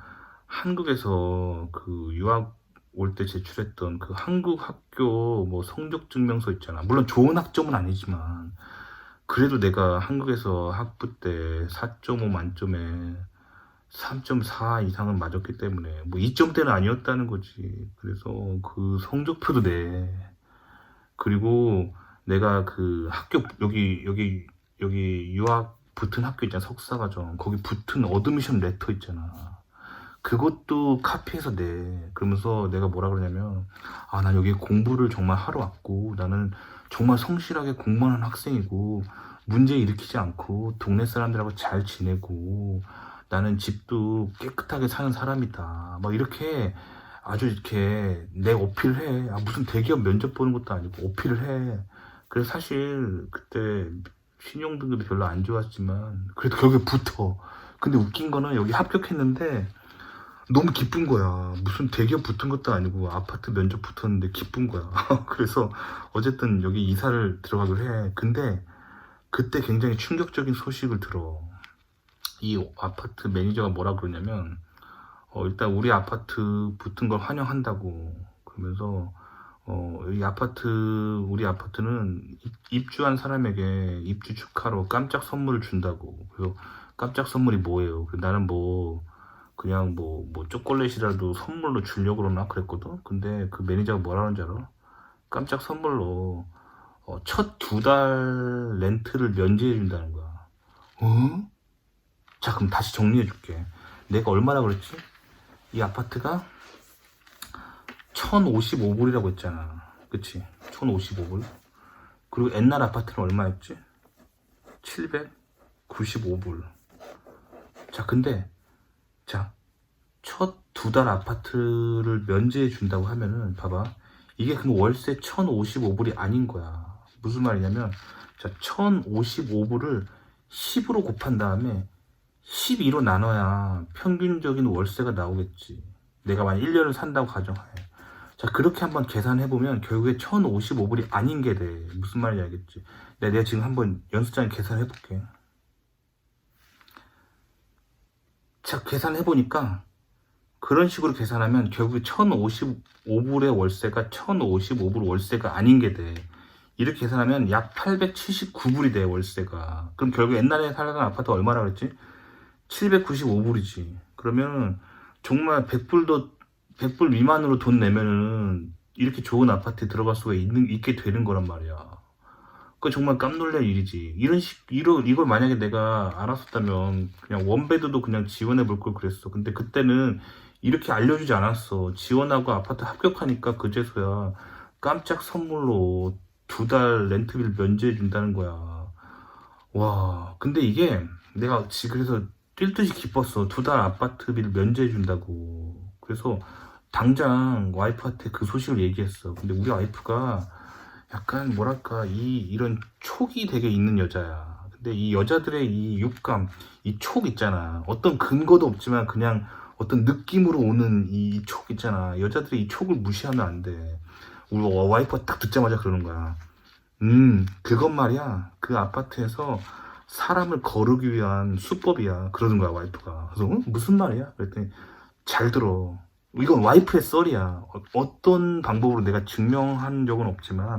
S1: 한국에서 그 유학 올 때 제출했던 그 한국 학교 뭐 성적 증명서 있잖아. 물론 좋은 학점은 아니지만 그래도 내가 한국에서 학부 때 4.5 만점에 3.4 이상은 맞았기 때문에 뭐 2점대는 아니었다는 거지. 그래서 그 성적표도 내. 그리고 내가 그 학교 여기 유학 붙은 학교 있잖아. 석사과정 거기 붙은 어드미션 레터 있잖아. 그것도 카피해서 내. 그러면서 내가 뭐라 그러냐면, 난 여기 공부를 정말 하러 왔고, 나는 정말 성실하게 공부하는 학생이고, 문제 일으키지 않고, 동네 사람들하고 잘 지내고, 나는 집도 깨끗하게 사는 사람이다. 막 이렇게 아주 이렇게 내 어필을 해. 무슨 대기업 면접 보는 것도 아니고 어필을 해. 그래서 사실 그때 신용 등급이 별로 안 좋았지만, 그래도 결국에 붙어. 근데 웃긴 거는 여기 합격했는데, 너무 기쁜 거야. 무슨 대기업 붙은 것도 아니고 아파트 면접 붙었는데 기쁜 거야. 그래서 어쨌든 여기 이사를 들어가기로 해. 근데 그때 굉장히 충격적인 소식을 들어. 이 아파트 매니저가 뭐라 그러냐면, 일단 우리 아파트 붙은 걸 환영한다고 그러면서, 우리 아파트는 입주한 사람에게 입주 축하로 깜짝 선물을 준다고. 그래서 깜짝 선물이 뭐예요? 나는 그냥 초콜릿이라도 선물로 주려고 그러나 그랬거든. 근데 그 매니저가 뭐라는지 알아? 깜짝 선물로 첫 2달 렌트를 면제해 준다는 거야. 어? 자, 그럼 다시 정리해 줄게. 내가 얼마나 그랬지? 이 아파트가 1055불이라고 했잖아. 그치? 1055불. 그리고 옛날 아파트는 얼마였지? 795불. 자, 근데 첫 2달 아파트를 면제해 준다고 하면은, 봐봐. 이게 그럼 월세 1055불이 아닌 거야. 무슨 말이냐면, 1055불을 10으로 곱한 다음에 12로 나눠야 평균적인 월세가 나오겠지. 내가 만약 1년을 산다고 가정하에. 그렇게 한번 계산해보면 결국에 1055불이 아닌 게 돼. 무슨 말인지 알겠지? 내가 지금 한번 연습장에 계산해볼게. 계산해보니까 그런 식으로 계산하면 결국에 1055불의 월세가 1055불 월세가 아닌 게 돼. 이렇게 계산하면 약 879불이 돼, 월세가. 그럼 결국 옛날에 살던 아파트 얼마나 그랬지? 795불이지. 그러면 정말 100불 미만으로 돈 내면은 이렇게 좋은 아파트에 들어갈 수가 있게 되는 거란 말이야. 그거 정말 깜놀랄 일이지. 이걸 만약에 내가 알았었다면 그냥 원베드도 그냥 지원해 볼 걸 그랬어. 근데 그때는 이렇게 알려주지 않았어. 지원하고 아파트 합격하니까 그제서야 깜짝 선물로 2달 렌트비를 면제해 준다는 거야. 와, 근데 이게 내가 그래서 뛸 듯이 기뻤어. 2달 아파트비를 면제해 준다고. 그래서 당장 와이프한테 그 소식을 얘기했어. 근데 우리 와이프가 약간 뭐랄까 이런 촉이 되게 있는 여자야. 근데 이 여자들의 이 육감, 이 촉 있잖아. 어떤 근거도 없지만 그냥 어떤 느낌으로 오는 이 촉 있잖아. 여자들이 이 촉을 무시하면 안 돼. 우리 와이프가 딱 듣자마자 그러는 거야. 그것 말이야. 그 아파트에서 사람을 거르기 위한 수법이야. 그러는 거야, 와이프가. 그래서, 무슨 말이야? 그랬더니, 잘 들어. 이건 와이프의 썰이야. 어떤 방법으로 내가 증명한 적은 없지만,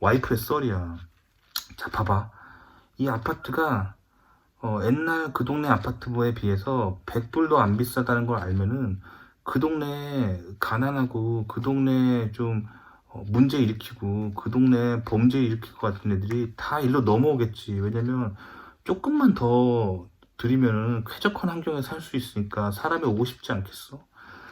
S1: 와이프의 썰이야. 자, 봐봐. 이 아파트가, 옛날 그 동네 아파트에 비해서 100불도 안 비싸다는 걸 알면은, 그 동네 가난하고, 그 동네 좀, 문제 일으키고 그 동네 범죄 일으킬 것 같은 애들이 다 일로 넘어오겠지. 왜냐면 조금만 더 들이면은 쾌적한 환경에 살 수 있으니까 사람이 오고 싶지 않겠어?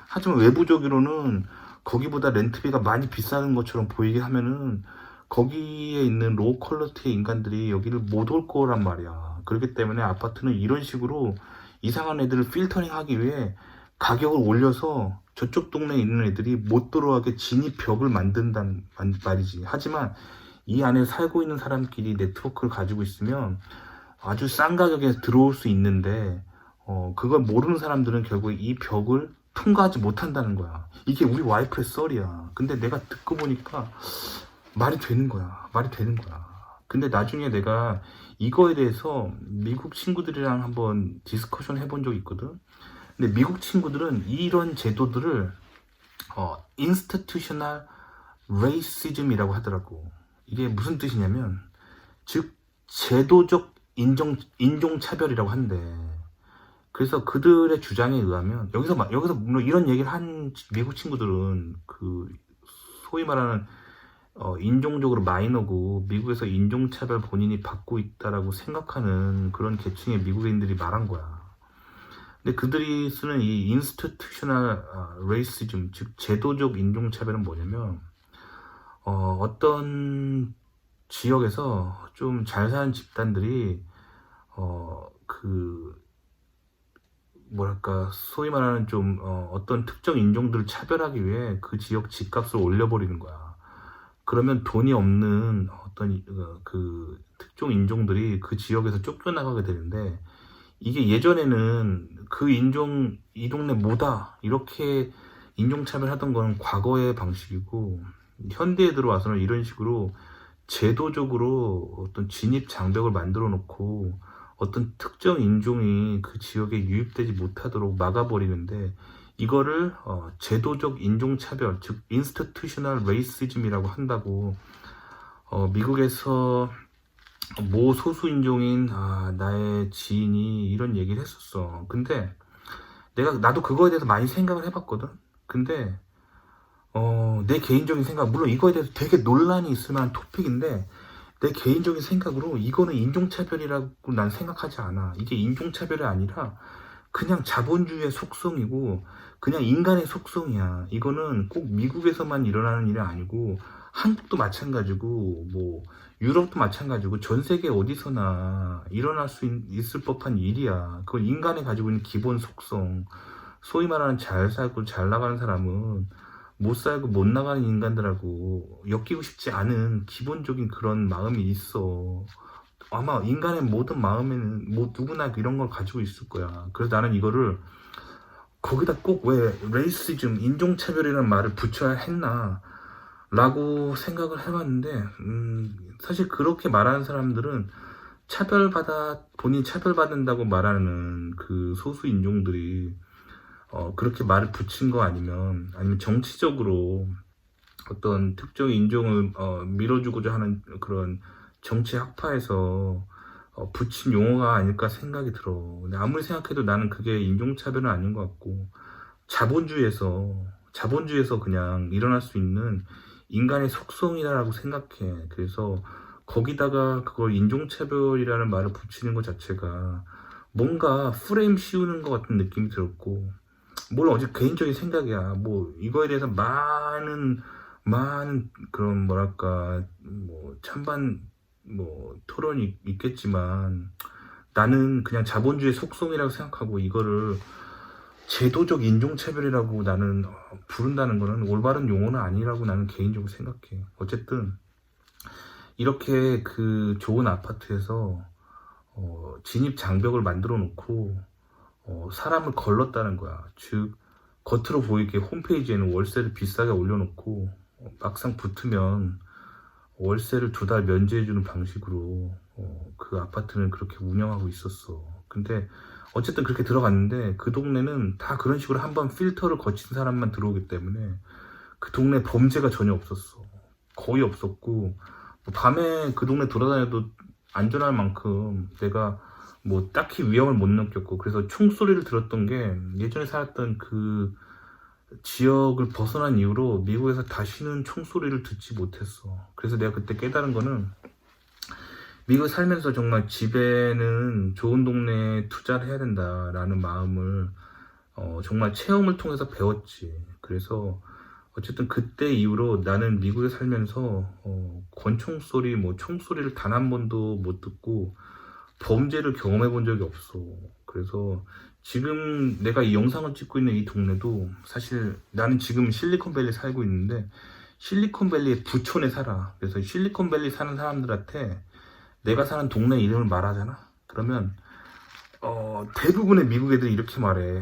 S1: 하지만 외부적으로는 거기보다 렌트비가 많이 비싸는 것처럼 보이게 하면은 거기에 있는 로우 퀄리티의 인간들이 여기를 못 올 거란 말이야. 그렇기 때문에 아파트는 이런 식으로 이상한 애들을 필터링 하기 위해 가격을 올려서 저쪽 동네에 있는 애들이 못 들어가게 진입벽을 만든단 말이지. 하지만 이 안에 살고 있는 사람끼리 네트워크를 가지고 있으면 아주 싼 가격에 들어올 수 있는데, 그걸 모르는 사람들은 결국 이 벽을 통과하지 못한다는 거야. 이게 우리 와이프의 썰이야. 근데 내가 듣고 보니까 말이 되는 거야. 말이 되는 거야. 근데 나중에 내가 이거에 대해서 미국 친구들이랑 한번 디스커션 해본 적이 있거든. 근데 미국 친구들은 이런 제도들을 institutional racism이라고 하더라고. 이게 무슨 뜻이냐면, 즉 제도적 인종차별이라고 한대. 그래서 그들의 주장에 의하면 여기서 물론 이런 얘기를 한 미국 친구들은 그 소위 말하는 인종적으로 마이너고 미국에서 인종차별 본인이 받고 있다라고 생각하는 그런 계층의 미국인들이 말한 거야. 근데 그들이 쓰는 이 institutional racism, 즉 제도적 인종차별은 뭐냐면 어떤 지역에서 좀 잘 사는 집단들이 그 뭐랄까 소위 말하는 좀 어떤 특정 인종들을 차별하기 위해 그 지역 집값을 올려버리는 거야. 그러면 돈이 없는 어떤 그 특정 인종들이 그 지역에서 쫓겨나가게 되는데, 이게 예전에는 그 인종, 이 동네 뭐다, 이렇게 인종차별하던 거는 과거의 방식이고, 현대에 들어와서는 이런 식으로 제도적으로 어떤 진입 장벽을 만들어 놓고, 어떤 특정 인종이 그 지역에 유입되지 못하도록 막아버리는데, 이거를 제도적 인종차별, 즉 institutional racism이라고 한다고 미국에서 모 소수 인종인 나의 지인이 이런 얘기를 했었어. 근데 나도 그거에 대해서 많이 생각을 해봤거든. 근데 내 개인적인 생각, 물론 이거에 대해서 되게 논란이 있을 만한 토픽인데, 내 개인적인 생각으로 이거는 인종차별이라고 난 생각하지 않아. 이게 인종차별이 아니라 그냥 자본주의의 속성이고 그냥 인간의 속성이야. 이거는 꼭 미국에서만 일어나는 일이 아니고 한국도 마찬가지고 뭐 유럽도 마찬가지고 전 세계 어디서나 일어날 수 있을 법한 일이야. 그건 인간이 가지고 있는 기본 속성. 소위 말하는 잘 살고 잘 나가는 사람은 못 살고 못 나가는 인간들하고 엮이고 싶지 않은 기본적인 그런 마음이 있어. 아마 인간의 모든 마음에는 뭐 누구나 이런 걸 가지고 있을 거야. 그래서 나는 이거를 거기다 꼭 왜 레이시즘, 인종차별이라는 말을 붙여야 했나 라고 생각을 해봤는데, 사실 그렇게 말하는 사람들은 본인이 차별받는다고 말하는 그 소수 인종들이 그렇게 말을 붙인 거 아니면 정치적으로 어떤 특정 인종을 밀어주고자 하는 그런 정치 학파에서 붙인 용어가 아닐까 생각이 들어. 근데 아무리 생각해도 나는 그게 인종차별은 아닌 것 같고, 자본주의에서 그냥 일어날 수 있는 인간의 속성이라고 생각해. 그래서 거기다가 그걸 인종차별이라는 말을 붙이는 것 자체가 뭔가 프레임 씌우는 것 같은 느낌이 들었고, 물론 어제 개인적인 생각이야. 뭐 이거에 대해서 많은 그런 뭐랄까 뭐 찬반 뭐 토론이 있겠지만, 나는 그냥 자본주의 속성이라고 생각하고 이거를 제도적 인종차별이라고 나는 부른다는 거는 올바른 용어는 아니라고 나는 개인적으로 생각해. 어쨌든 이렇게 그 좋은 아파트에서 진입 장벽을 만들어 놓고 사람을 걸렀다는 거야. 즉 겉으로 보이게 홈페이지에는 월세를 비싸게 올려놓고 막상 붙으면 월세를 2달 면제해주는 방식으로 그 아파트는 그렇게 운영하고 있었어. 근데 어쨌든 그렇게 들어갔는데 그 동네는 다 그런 식으로 한번 필터를 거친 사람만 들어오기 때문에 그 동네 범죄가 전혀 없었어. 거의 없었고 밤에 그 동네 돌아다녀도 안전할 만큼 내가 뭐 딱히 위험을 못 느꼈고, 그래서 총소리를 들었던 게 예전에 살았던 그 지역을 벗어난 이후로 미국에서 다시는 총소리를 듣지 못했어. 그래서 내가 그때 깨달은 거는 미국 살면서 정말 집에는 좋은 동네에 투자를 해야 된다라는 마음을 정말 체험을 통해서 배웠지. 그래서 어쨌든 그때 이후로 나는 미국에 살면서 권총 소리, 뭐 총소리를 단 한 번도 못 듣고 범죄를 경험해 본 적이 없어. 그래서 지금 내가 이 영상을 찍고 있는 이 동네도 사실 나는 지금 실리콘밸리 살고 있는데 실리콘밸리의 부촌에 살아. 그래서 실리콘밸리 사는 사람들한테 내가 사는 동네 이름을 말하잖아. 그러면 대부분의 미국 애들이 이렇게 말해.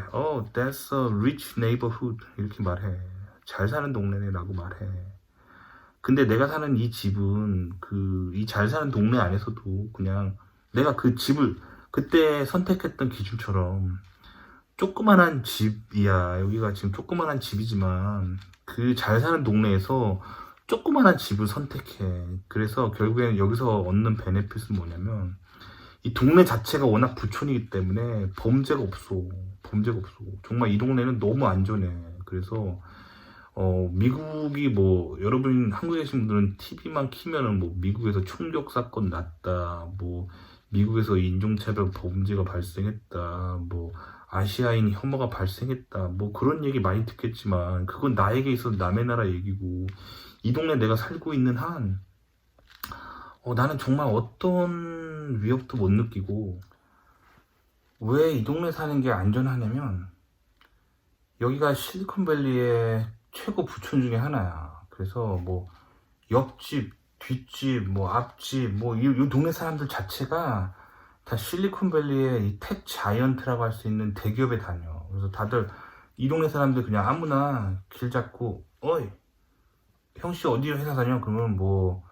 S1: That's a rich neighborhood. 이렇게 말해. 잘 사는 동네네 라고 말해. 근데 내가 사는 이 집은 이 잘 사는 동네 안에서도 그냥 내가 그 집을 그때 선택했던 기준처럼 조그만한 집이야. 여기가 지금 조그만한 집이지만 그 잘 사는 동네에서 조그만한 집을 선택해. 그래서 결국에는 여기서 얻는 베네핏은 뭐냐면 이 동네 자체가 워낙 부촌이기 때문에 범죄가 없어. 범죄가 없어. 정말 이 동네는 너무 안전해. 그래서 미국이 뭐 여러분 한국에 계신 분들은 TV만 키면은 뭐 미국에서 총격 사건 났다, 뭐 미국에서 인종차별 범죄가 발생했다, 뭐 아시아인 혐오가 발생했다, 뭐 그런 얘기 많이 듣겠지만 그건 나에게 있어서 남의 나라 얘기고, 이 동네 내가 살고 있는 한 나는 정말 어떤 위협도 못 느끼고, 왜 이 동네 사는 게 안전하냐면 여기가 실리콘밸리의 최고 부촌 중에 하나야. 그래서 뭐 옆집, 뒷집, 뭐 앞집, 뭐 이 동네 사람들 자체가 다 실리콘밸리의 이 텍 자이언트라고 할 수 있는 대기업에 다녀. 그래서 다들 이 동네 사람들 그냥 아무나 길 잡고 어이 형씨 어디 회사 다녀? 그러면 뭐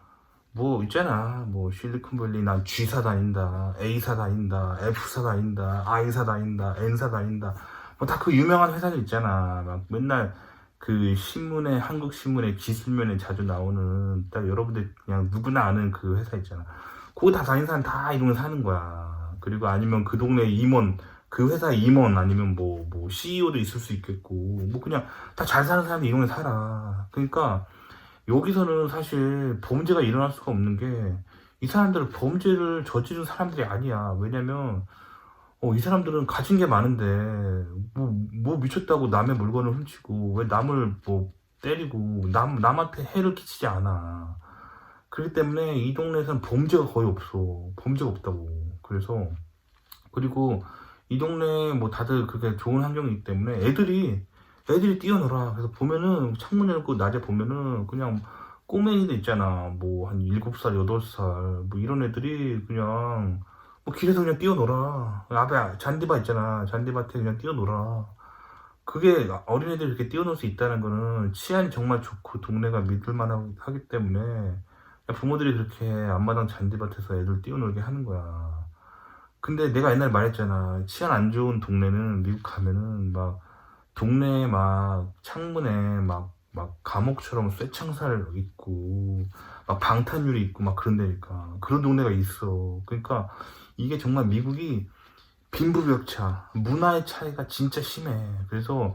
S1: 있잖아. 뭐 실리콘밸리 난 G사 다닌다, A사 다닌다, F사 다닌다, I사 다닌다, N사 다닌다. 뭐 다 그 유명한 회사들 있잖아. 막 맨날 그 신문에, 한국 신문에 기술면에 자주 나오는 딱 여러분들 그냥 누구나 아는 그 회사 있잖아. 그거 다 다니는 사람 다 이 동네 사는 거야. 그리고 아니면 그 동네 임원, 그 회사 임원, 아니면 뭐 CEO도 있을 수 있겠고, 뭐 그냥 다 잘 사는 사람이 이 동네 살아. 그러니까 여기서는 사실 범죄가 일어날 수가 없는 게, 이 사람들은 범죄를 저지른 사람들이 아니야. 왜냐면 이 사람들은 가진 게 많은데 뭐 미쳤다고 남의 물건을 훔치고 왜 남을 뭐 때리고 남한테 해를 끼치지 않아. 그렇기 때문에 이 동네에서는 범죄가 거의 없어. 범죄가 없다고. 그래서 그리고 이 동네 뭐 다들 그게 좋은 환경이기 때문에 애들이 뛰어놀아. 그래서 보면은 창문 열고 낮에 보면은 그냥 꼬맹이들 있잖아. 뭐 한 7살, 8살 뭐 이런 애들이 그냥 뭐 길에서 그냥 뛰어놀아. 앞에 잔디밭 있잖아. 잔디밭에 그냥 뛰어놀아. 그게 어린애들이 이렇게 뛰어놀 수 있다는 거는 치안이 정말 좋고 동네가 믿을만하기 때문에 부모들이 그렇게 앞마당 잔디밭에서 애들 뛰어놀게 하는 거야. 근데 내가 옛날에 말했잖아. 치안 안 좋은 동네는 미국 가면은 막 동네에 막 창문에 막 감옥처럼 쇠창살 있고 막 방탄유리 있고 막 그런 데니까 그런 동네가 있어. 그러니까 이게 정말 미국이 빈부격차, 문화의 차이가 진짜 심해. 그래서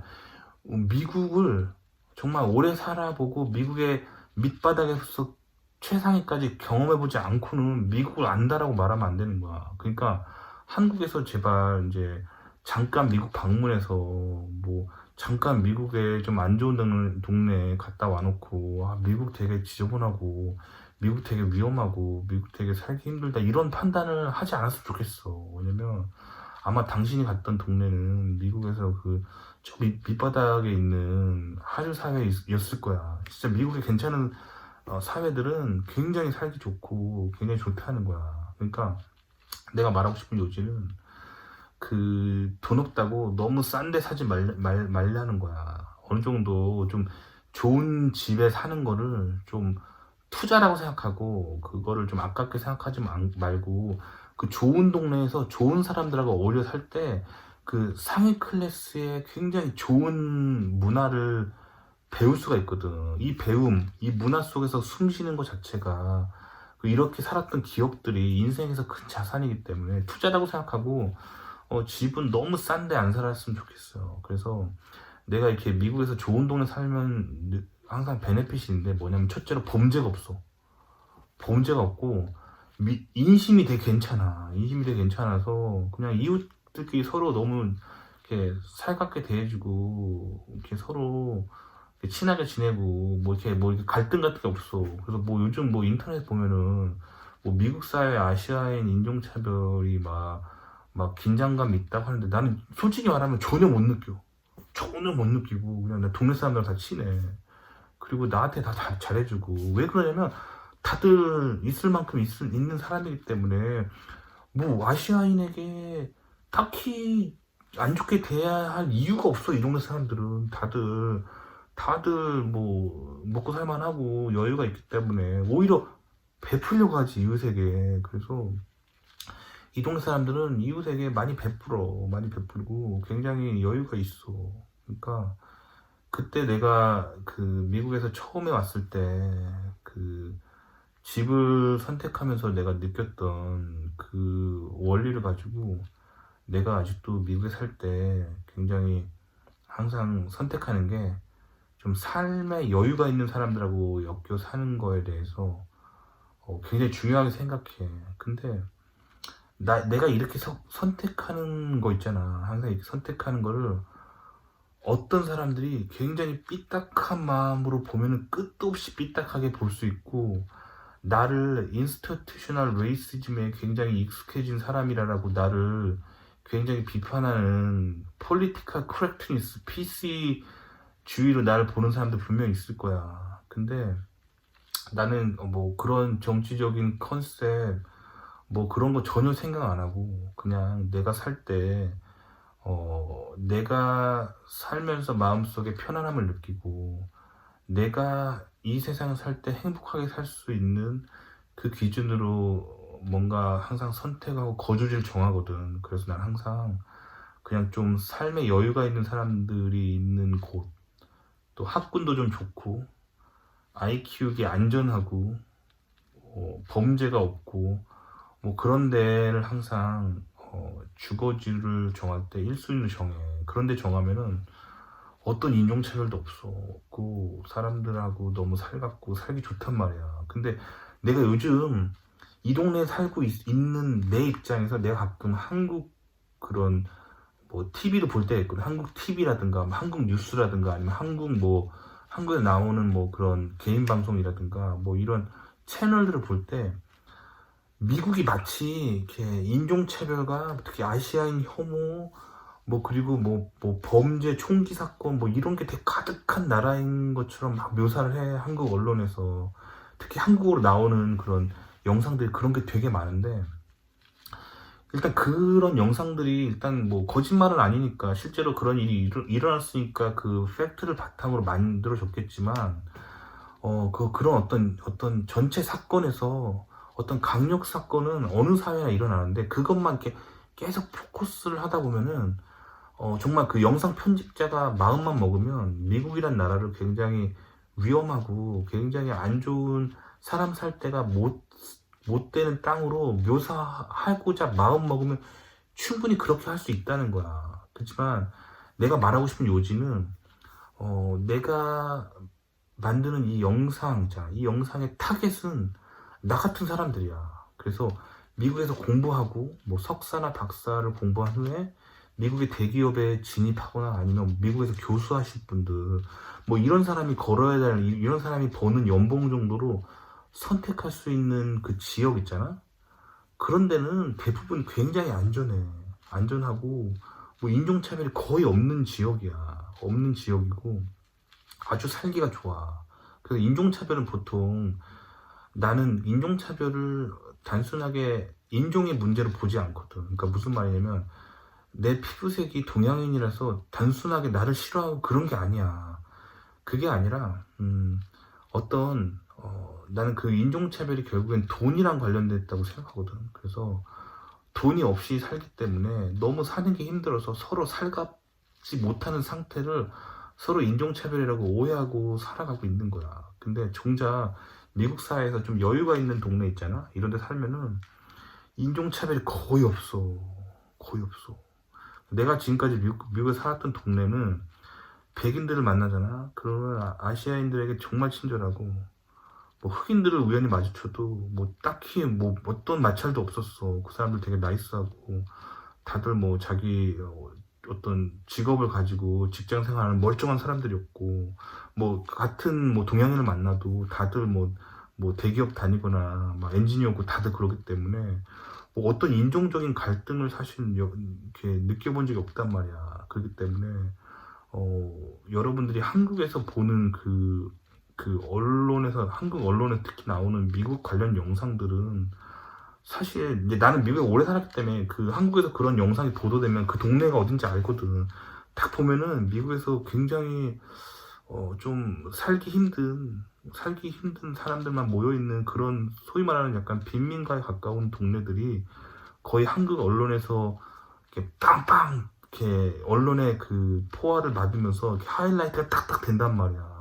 S1: 미국을 정말 오래 살아보고 미국의 밑바닥에서 최상위까지 경험해보지 않고는 미국을 안다라고 말하면 안 되는 거야. 그러니까 한국에서 제발 이제 잠깐 미국 방문해서 뭐 잠깐 미국에 좀 안 좋은 동네에 갔다 와놓고 미국 되게 지저분하고 미국 되게 위험하고 미국 되게 살기 힘들다 이런 판단을 하지 않았으면 좋겠어. 왜냐면 아마 당신이 갔던 동네는 미국에서 저 밑바닥에 있는 하류 사회였을 거야. 진짜 미국의 괜찮은 사회들은 굉장히 살기 좋고 굉장히 좋다는 거야. 그러니까 내가 말하고 싶은 요지는 그 돈 없다고 너무 싼 데 사지 말라는 거야. 어느 정도 좀 좋은 집에 사는 거를 좀 투자라고 생각하고 그거를 좀 아깝게 생각하지 말고 그 좋은 동네에서 좋은 사람들하고 어울려 살 때 그 상위 클래스의 굉장히 좋은 문화를 배울 수가 있거든. 이 배움, 이 문화 속에서 숨 쉬는 것 자체가 그 이렇게 살았던 기억들이 인생에서 큰 자산이기 때문에 투자라고 생각하고 집은 너무 싼데 안 살았으면 좋겠어요. 그래서 내가 이렇게 미국에서 좋은 동네 살면 항상 베네핏이 있는데 뭐냐면 첫째로 범죄가 없어. 범죄가 없고 인심이 되게 괜찮아. 인심이 되게 괜찮아서 그냥 이웃들끼리 서로 너무 이렇게 살갑게 대해주고 이렇게 서로 이렇게 친하게 지내고 뭐 이렇게 갈등 같은 게 없어. 그래서 뭐 요즘 뭐 인터넷 보면은 뭐 미국 사회 아시아인 인종차별이 막 긴장감 있다고 하는데 나는 솔직히 말하면 전혀 못 느껴. 전혀 못 느끼고 그냥 내 동네 사람들 다 친해. 그리고 나한테 다 잘해주고 왜 그러냐면 다들 있을 만큼 있는 사람이기 때문에 뭐 아시아인에게 딱히 안 좋게 대해야 할 이유가 없어. 이 동네 사람들은 다들 뭐 먹고 살만하고 여유가 있기 때문에 오히려 베풀려고 하지 이웃에게. 그래서 이 동네 사람들은 이웃에게 많이 베풀고 굉장히 여유가 있어. 그러니까 그때 내가 그 미국에서 처음에 왔을 때 그 집을 선택하면서 내가 느꼈던 그 원리를 가지고 내가 아직도 미국에 살 때 굉장히 항상 선택하는 게 좀 삶에 여유가 있는 사람들하고 엮여 사는 거에 대해서 굉장히 중요하게 생각해. 근데 내가 이렇게 선택하는 거 있잖아. 항상 이렇게 선택하는 거를 어떤 사람들이 굉장히 삐딱한 마음으로 보면은 끝도 없이 삐딱하게 볼 수 있고 나를 인스티튜셔널 레이시즘에 굉장히 익숙해진 사람이라고 나를 굉장히 비판하는 폴리티컬 커렉트니스 PC 주의로 나를 보는 사람도 분명히 있을 거야. 근데 나는 뭐 그런 정치적인 컨셉 뭐 그런 거 전혀 생각 안 하고 그냥 내가 살 때 내가 살면서 마음속에 편안함을 느끼고 내가 이 세상을 살 때 행복하게 살 수 있는 그 기준으로 뭔가 항상 선택하고 거주지를 정하거든. 그래서 난 항상 그냥 좀 삶에 여유가 있는 사람들이 있는 곳, 또 학군도 좀 좋고 아이 키우기 안전하고 범죄가 없고 뭐 그런 데를 항상 주거지를 정할 때 1순위로 정해. 그런데 정하면은 어떤 인종차별도 없고 사람들하고 너무 살갑고 살기 좋단 말이야. 근데 내가 요즘 이 동네에 살고 있는 내 입장에서 내가 가끔 한국 그런 뭐 TV도 볼 때가 있거든. 한국 TV라든가 한국 뉴스라든가 아니면 한국에 나오는 뭐 그런 개인 방송이라든가 뭐 이런 채널들을 볼 때 미국이 마치 이렇게 인종차별과 특히 아시아인 혐오 뭐 그리고 뭐 범죄 총기 사건 뭐 이런 게 되게 가득한 나라인 것처럼 막 묘사를 해. 한국 언론에서 특히 한국으로 나오는 그런 영상들이 그런 게 되게 많은데 일단 그런 영상들이 일단 뭐 거짓말은 아니니까 실제로 그런 일이 일어났으니까 그 팩트를 바탕으로 만들어졌겠지만 그런 어떤 전체 사건에서 어떤 강력 사건은 어느 사회나 일어나는데 그것만 이렇게 계속 포커스를 하다 보면은 정말 그 영상 편집자가 마음만 먹으면 미국이란 나라를 굉장히 위험하고 굉장히 안 좋은 사람 살 때가 못 되는 땅으로 묘사하고자 마음 먹으면 충분히 그렇게 할 수 있다는 거야. 그렇지만 내가 말하고 싶은 요지는 내가 만드는 이 영상의 타겟은 나 같은 사람들이야. 그래서 미국에서 공부하고 뭐 석사나 박사를 공부한 후에 미국의 대기업에 진입하거나 아니면 미국에서 교수하실 분들 뭐 이런 사람이 걸어야 될 이런 사람이 버는 연봉 정도로 선택할 수 있는 그 지역 있잖아. 그런 데는 대부분 굉장히 안전하고 뭐 인종차별이 거의 없는 지역이야. 없는 지역이고 아주 살기가 좋아. 그래서 인종차별은 보통 나는 인종차별을 단순하게 인종의 문제로 보지 않거든. 그러니까 무슨 말이냐면 내 피부색이 동양인이라서 단순하게 나를 싫어하고 그런 게 아니야. 그게 아니라 나는 그 인종차별이 결국엔 돈이랑 관련됐다고 생각하거든. 그래서 돈이 없이 살기 때문에 너무 사는 게 힘들어서 서로 살갑지 못하는 상태를 서로 인종차별이라고 오해하고 살아가고 있는 거야. 근데 정작 미국 사회에서 좀 여유가 있는 동네 있잖아. 이런 데 살면은 인종차별이 거의 없어. 거의 없어. 내가 지금까지 미국에 살았던 동네는 백인들을 만나잖아. 그러면 아시아인들에게 정말 친절하고, 뭐 흑인들을 우연히 마주쳐도 뭐 딱히 뭐 어떤 마찰도 없었어. 그 사람들 되게 나이스하고 다들 뭐 자기 어떤 직업을 가지고 직장 생활하는 멀쩡한 사람들이었고, 뭐 같은 뭐 동양인을 만나도 다들 뭐 대기업 다니거나 막 엔지니어고 다들 그러기 때문에 뭐 어떤 인종적인 갈등을 사실 이렇게 느껴본 적이 없단 말이야. 그렇기 때문에 여러분들이 한국에서 보는 그 언론에서, 한국 언론에 특히 나오는 미국 관련 영상들은 사실 이제 나는 미국에 오래 살았기 때문에 그 한국에서 그런 영상이 보도되면 그 동네가 어딘지 알거든. 딱 보면은 미국에서 굉장히 좀 살기 힘든 사람들만 모여있는 그런 소위 말하는 약간 빈민가에 가까운 동네들이 거의 한국 언론에서 이렇게 빵빵 이렇게 언론의 그 포화를 받으면서 이렇게 하이라이트가 딱딱 된단 말이야.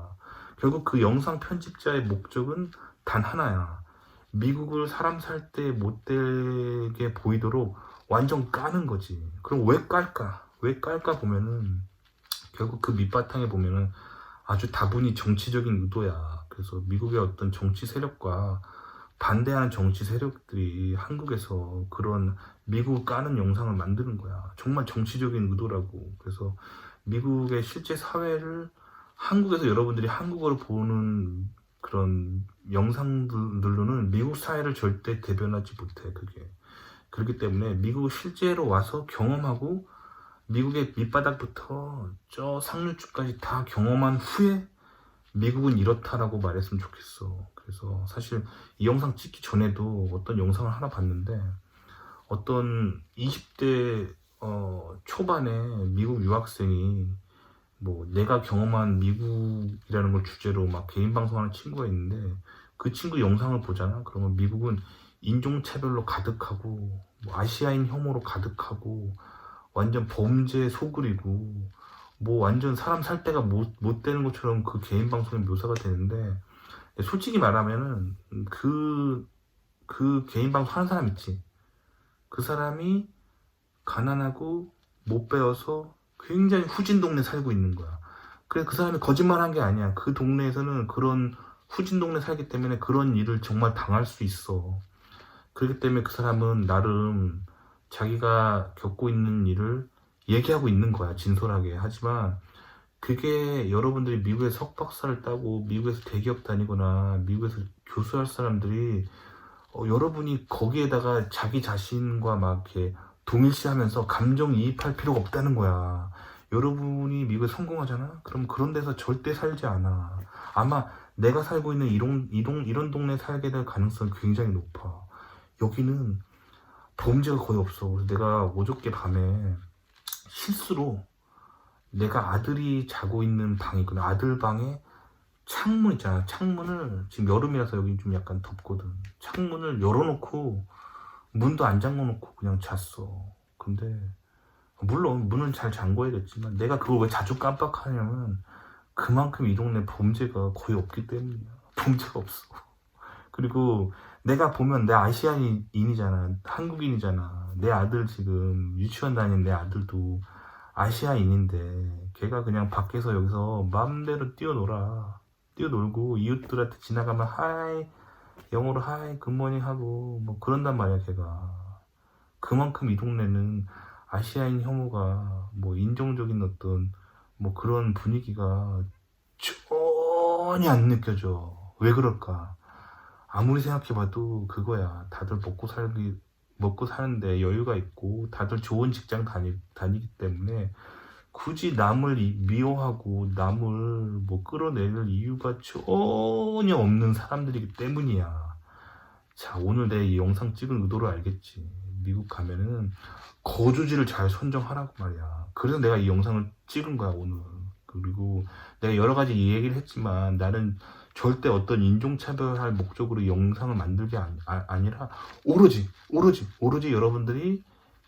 S1: 결국 그 영상 편집자의 목적은 단 하나야. 미국을 사람 살 때 못되게 보이도록 완전 까는 거지. 그럼 왜 깔까? 왜 깔까 보면은 결국 그 밑바탕에 보면은 아주 다분히 정치적인 의도야. 그래서 미국의 어떤 정치 세력과 반대하는 정치 세력들이 한국에서 그런 미국을 까는 영상을 만드는 거야. 정말 정치적인 의도라고. 그래서 미국의 실제 사회를 한국에서 여러분들이 한국어를 보는 그런 영상들로는 미국 사회를 절대 대변하지 못해. 그게. 그렇기 때문에 미국 실제로 와서 경험하고 미국의 밑바닥부터 저 상류층까지 다 경험한 후에 미국은 이렇다라고 말했으면 좋겠어. 그래서 사실 이 영상 찍기 전에도 어떤 영상을 하나 봤는데 어떤 20대 초반에 미국 유학생이 뭐 내가 경험한 미국이라는 걸 주제로 막 개인 방송하는 친구가 있는데 그 친구 영상을 보잖아. 그러면 미국은 인종차별로 가득하고 뭐 아시아인 혐오로 가득하고 완전 범죄 소굴이고 뭐 완전 사람 살 데가 못 되는 것처럼 그 개인 방송에 묘사가 되는데 솔직히 말하면은 그 개인 방송 하는 사람 있지. 그 사람이 가난하고 못 배워서 굉장히 후진 동네 살고 있는 거야. 그래 그 사람이 거짓말한 게 아니야. 그 동네에서는 그런 후진 동네 살기 때문에 그런 일을 정말 당할 수 있어. 그렇기 때문에 그 사람은 나름 자기가 겪고 있는 일을 얘기하고 있는 거야. 진솔하게. 하지만 그게 여러분들이 미국에 석박사를 따고 미국에서 대기업 다니거나 미국에서 교수할 사람들이 여러분이 거기에다가 자기 자신과 막 이렇게 동일시하면서 감정이입할 필요가 없다는 거야. 여러분이 미국에 성공하잖아? 그럼 그런 데서 절대 살지 않아. 아마 내가 살고 있는 이런 동네에 살게 될 가능성이 굉장히 높아. 여기는 범죄가 거의 없어. 그래서 내가 어저께 밤에 실수로 내가 아들이 자고 있는 방이 있거든. 아들 방에 창문 있잖아. 창문을 지금 여름이라서 여기 좀 약간 덥거든. 창문을 열어놓고 문도 안 잠궈놓고 그냥 잤어. 근데 물론 문은 잘 잠궈야겠지만 내가 그걸 왜 자주 깜빡하냐면 그만큼 이 동네 범죄가 거의 없기 때문이야. 범죄가 없어. 그리고 내가 보면 내 아시아인이잖아. 한국인이잖아. 내 아들 지금 유치원 다니는 내 아들도 아시아인인데 걔가 그냥 밖에서 여기서 마음대로 뛰어놀고 이웃들한테 지나가면 하이 영어로 하이 굿모닝 하고 뭐 그런단 말이야. 걔가 그만큼 이 동네는 아시아인 혐오가 뭐 인종적인 어떤 뭐 그런 분위기가 전혀 안 느껴져. 왜 그럴까? 아무리 생각해봐도 그거야. 다들 먹고 사는데 여유가 있고 다들 좋은 직장 다니기 때문에 굳이 남을 미워하고 남을 뭐 끌어내릴 이유가 전혀 없는 사람들이기 때문이야. 자, 오늘 내 이 영상 찍은 의도를 알겠지. 미국 가면은 거주지를 잘 선정하라고 말이야. 그래서 내가 이 영상을 찍은 거야, 오늘. 그리고 내가 여러 가지 얘기를 했지만 나는 절대 어떤 인종차별할 목적으로 이 영상을 만든 게 아니라 오로지 여러분들이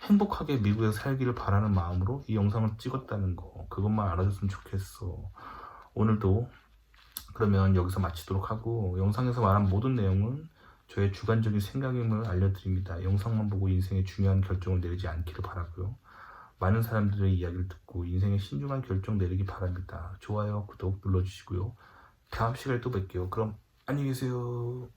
S1: 행복하게 미국에서 살기를 바라는 마음으로 이 영상을 찍었다는 거. 그것만 알아줬으면 좋겠어. 오늘도 그러면 여기서 마치도록 하고, 영상에서 말한 모든 내용은 저의 주관적인 생각임을 알려드립니다. 영상만 보고 인생의 중요한 결정을 내리지 않기를 바라고요. 많은 사람들의 이야기를 듣고 인생의 신중한 결정 내리기 바랍니다. 좋아요, 구독 눌러주시고요. 다음 시간에 또 뵐게요. 그럼 안녕히 계세요.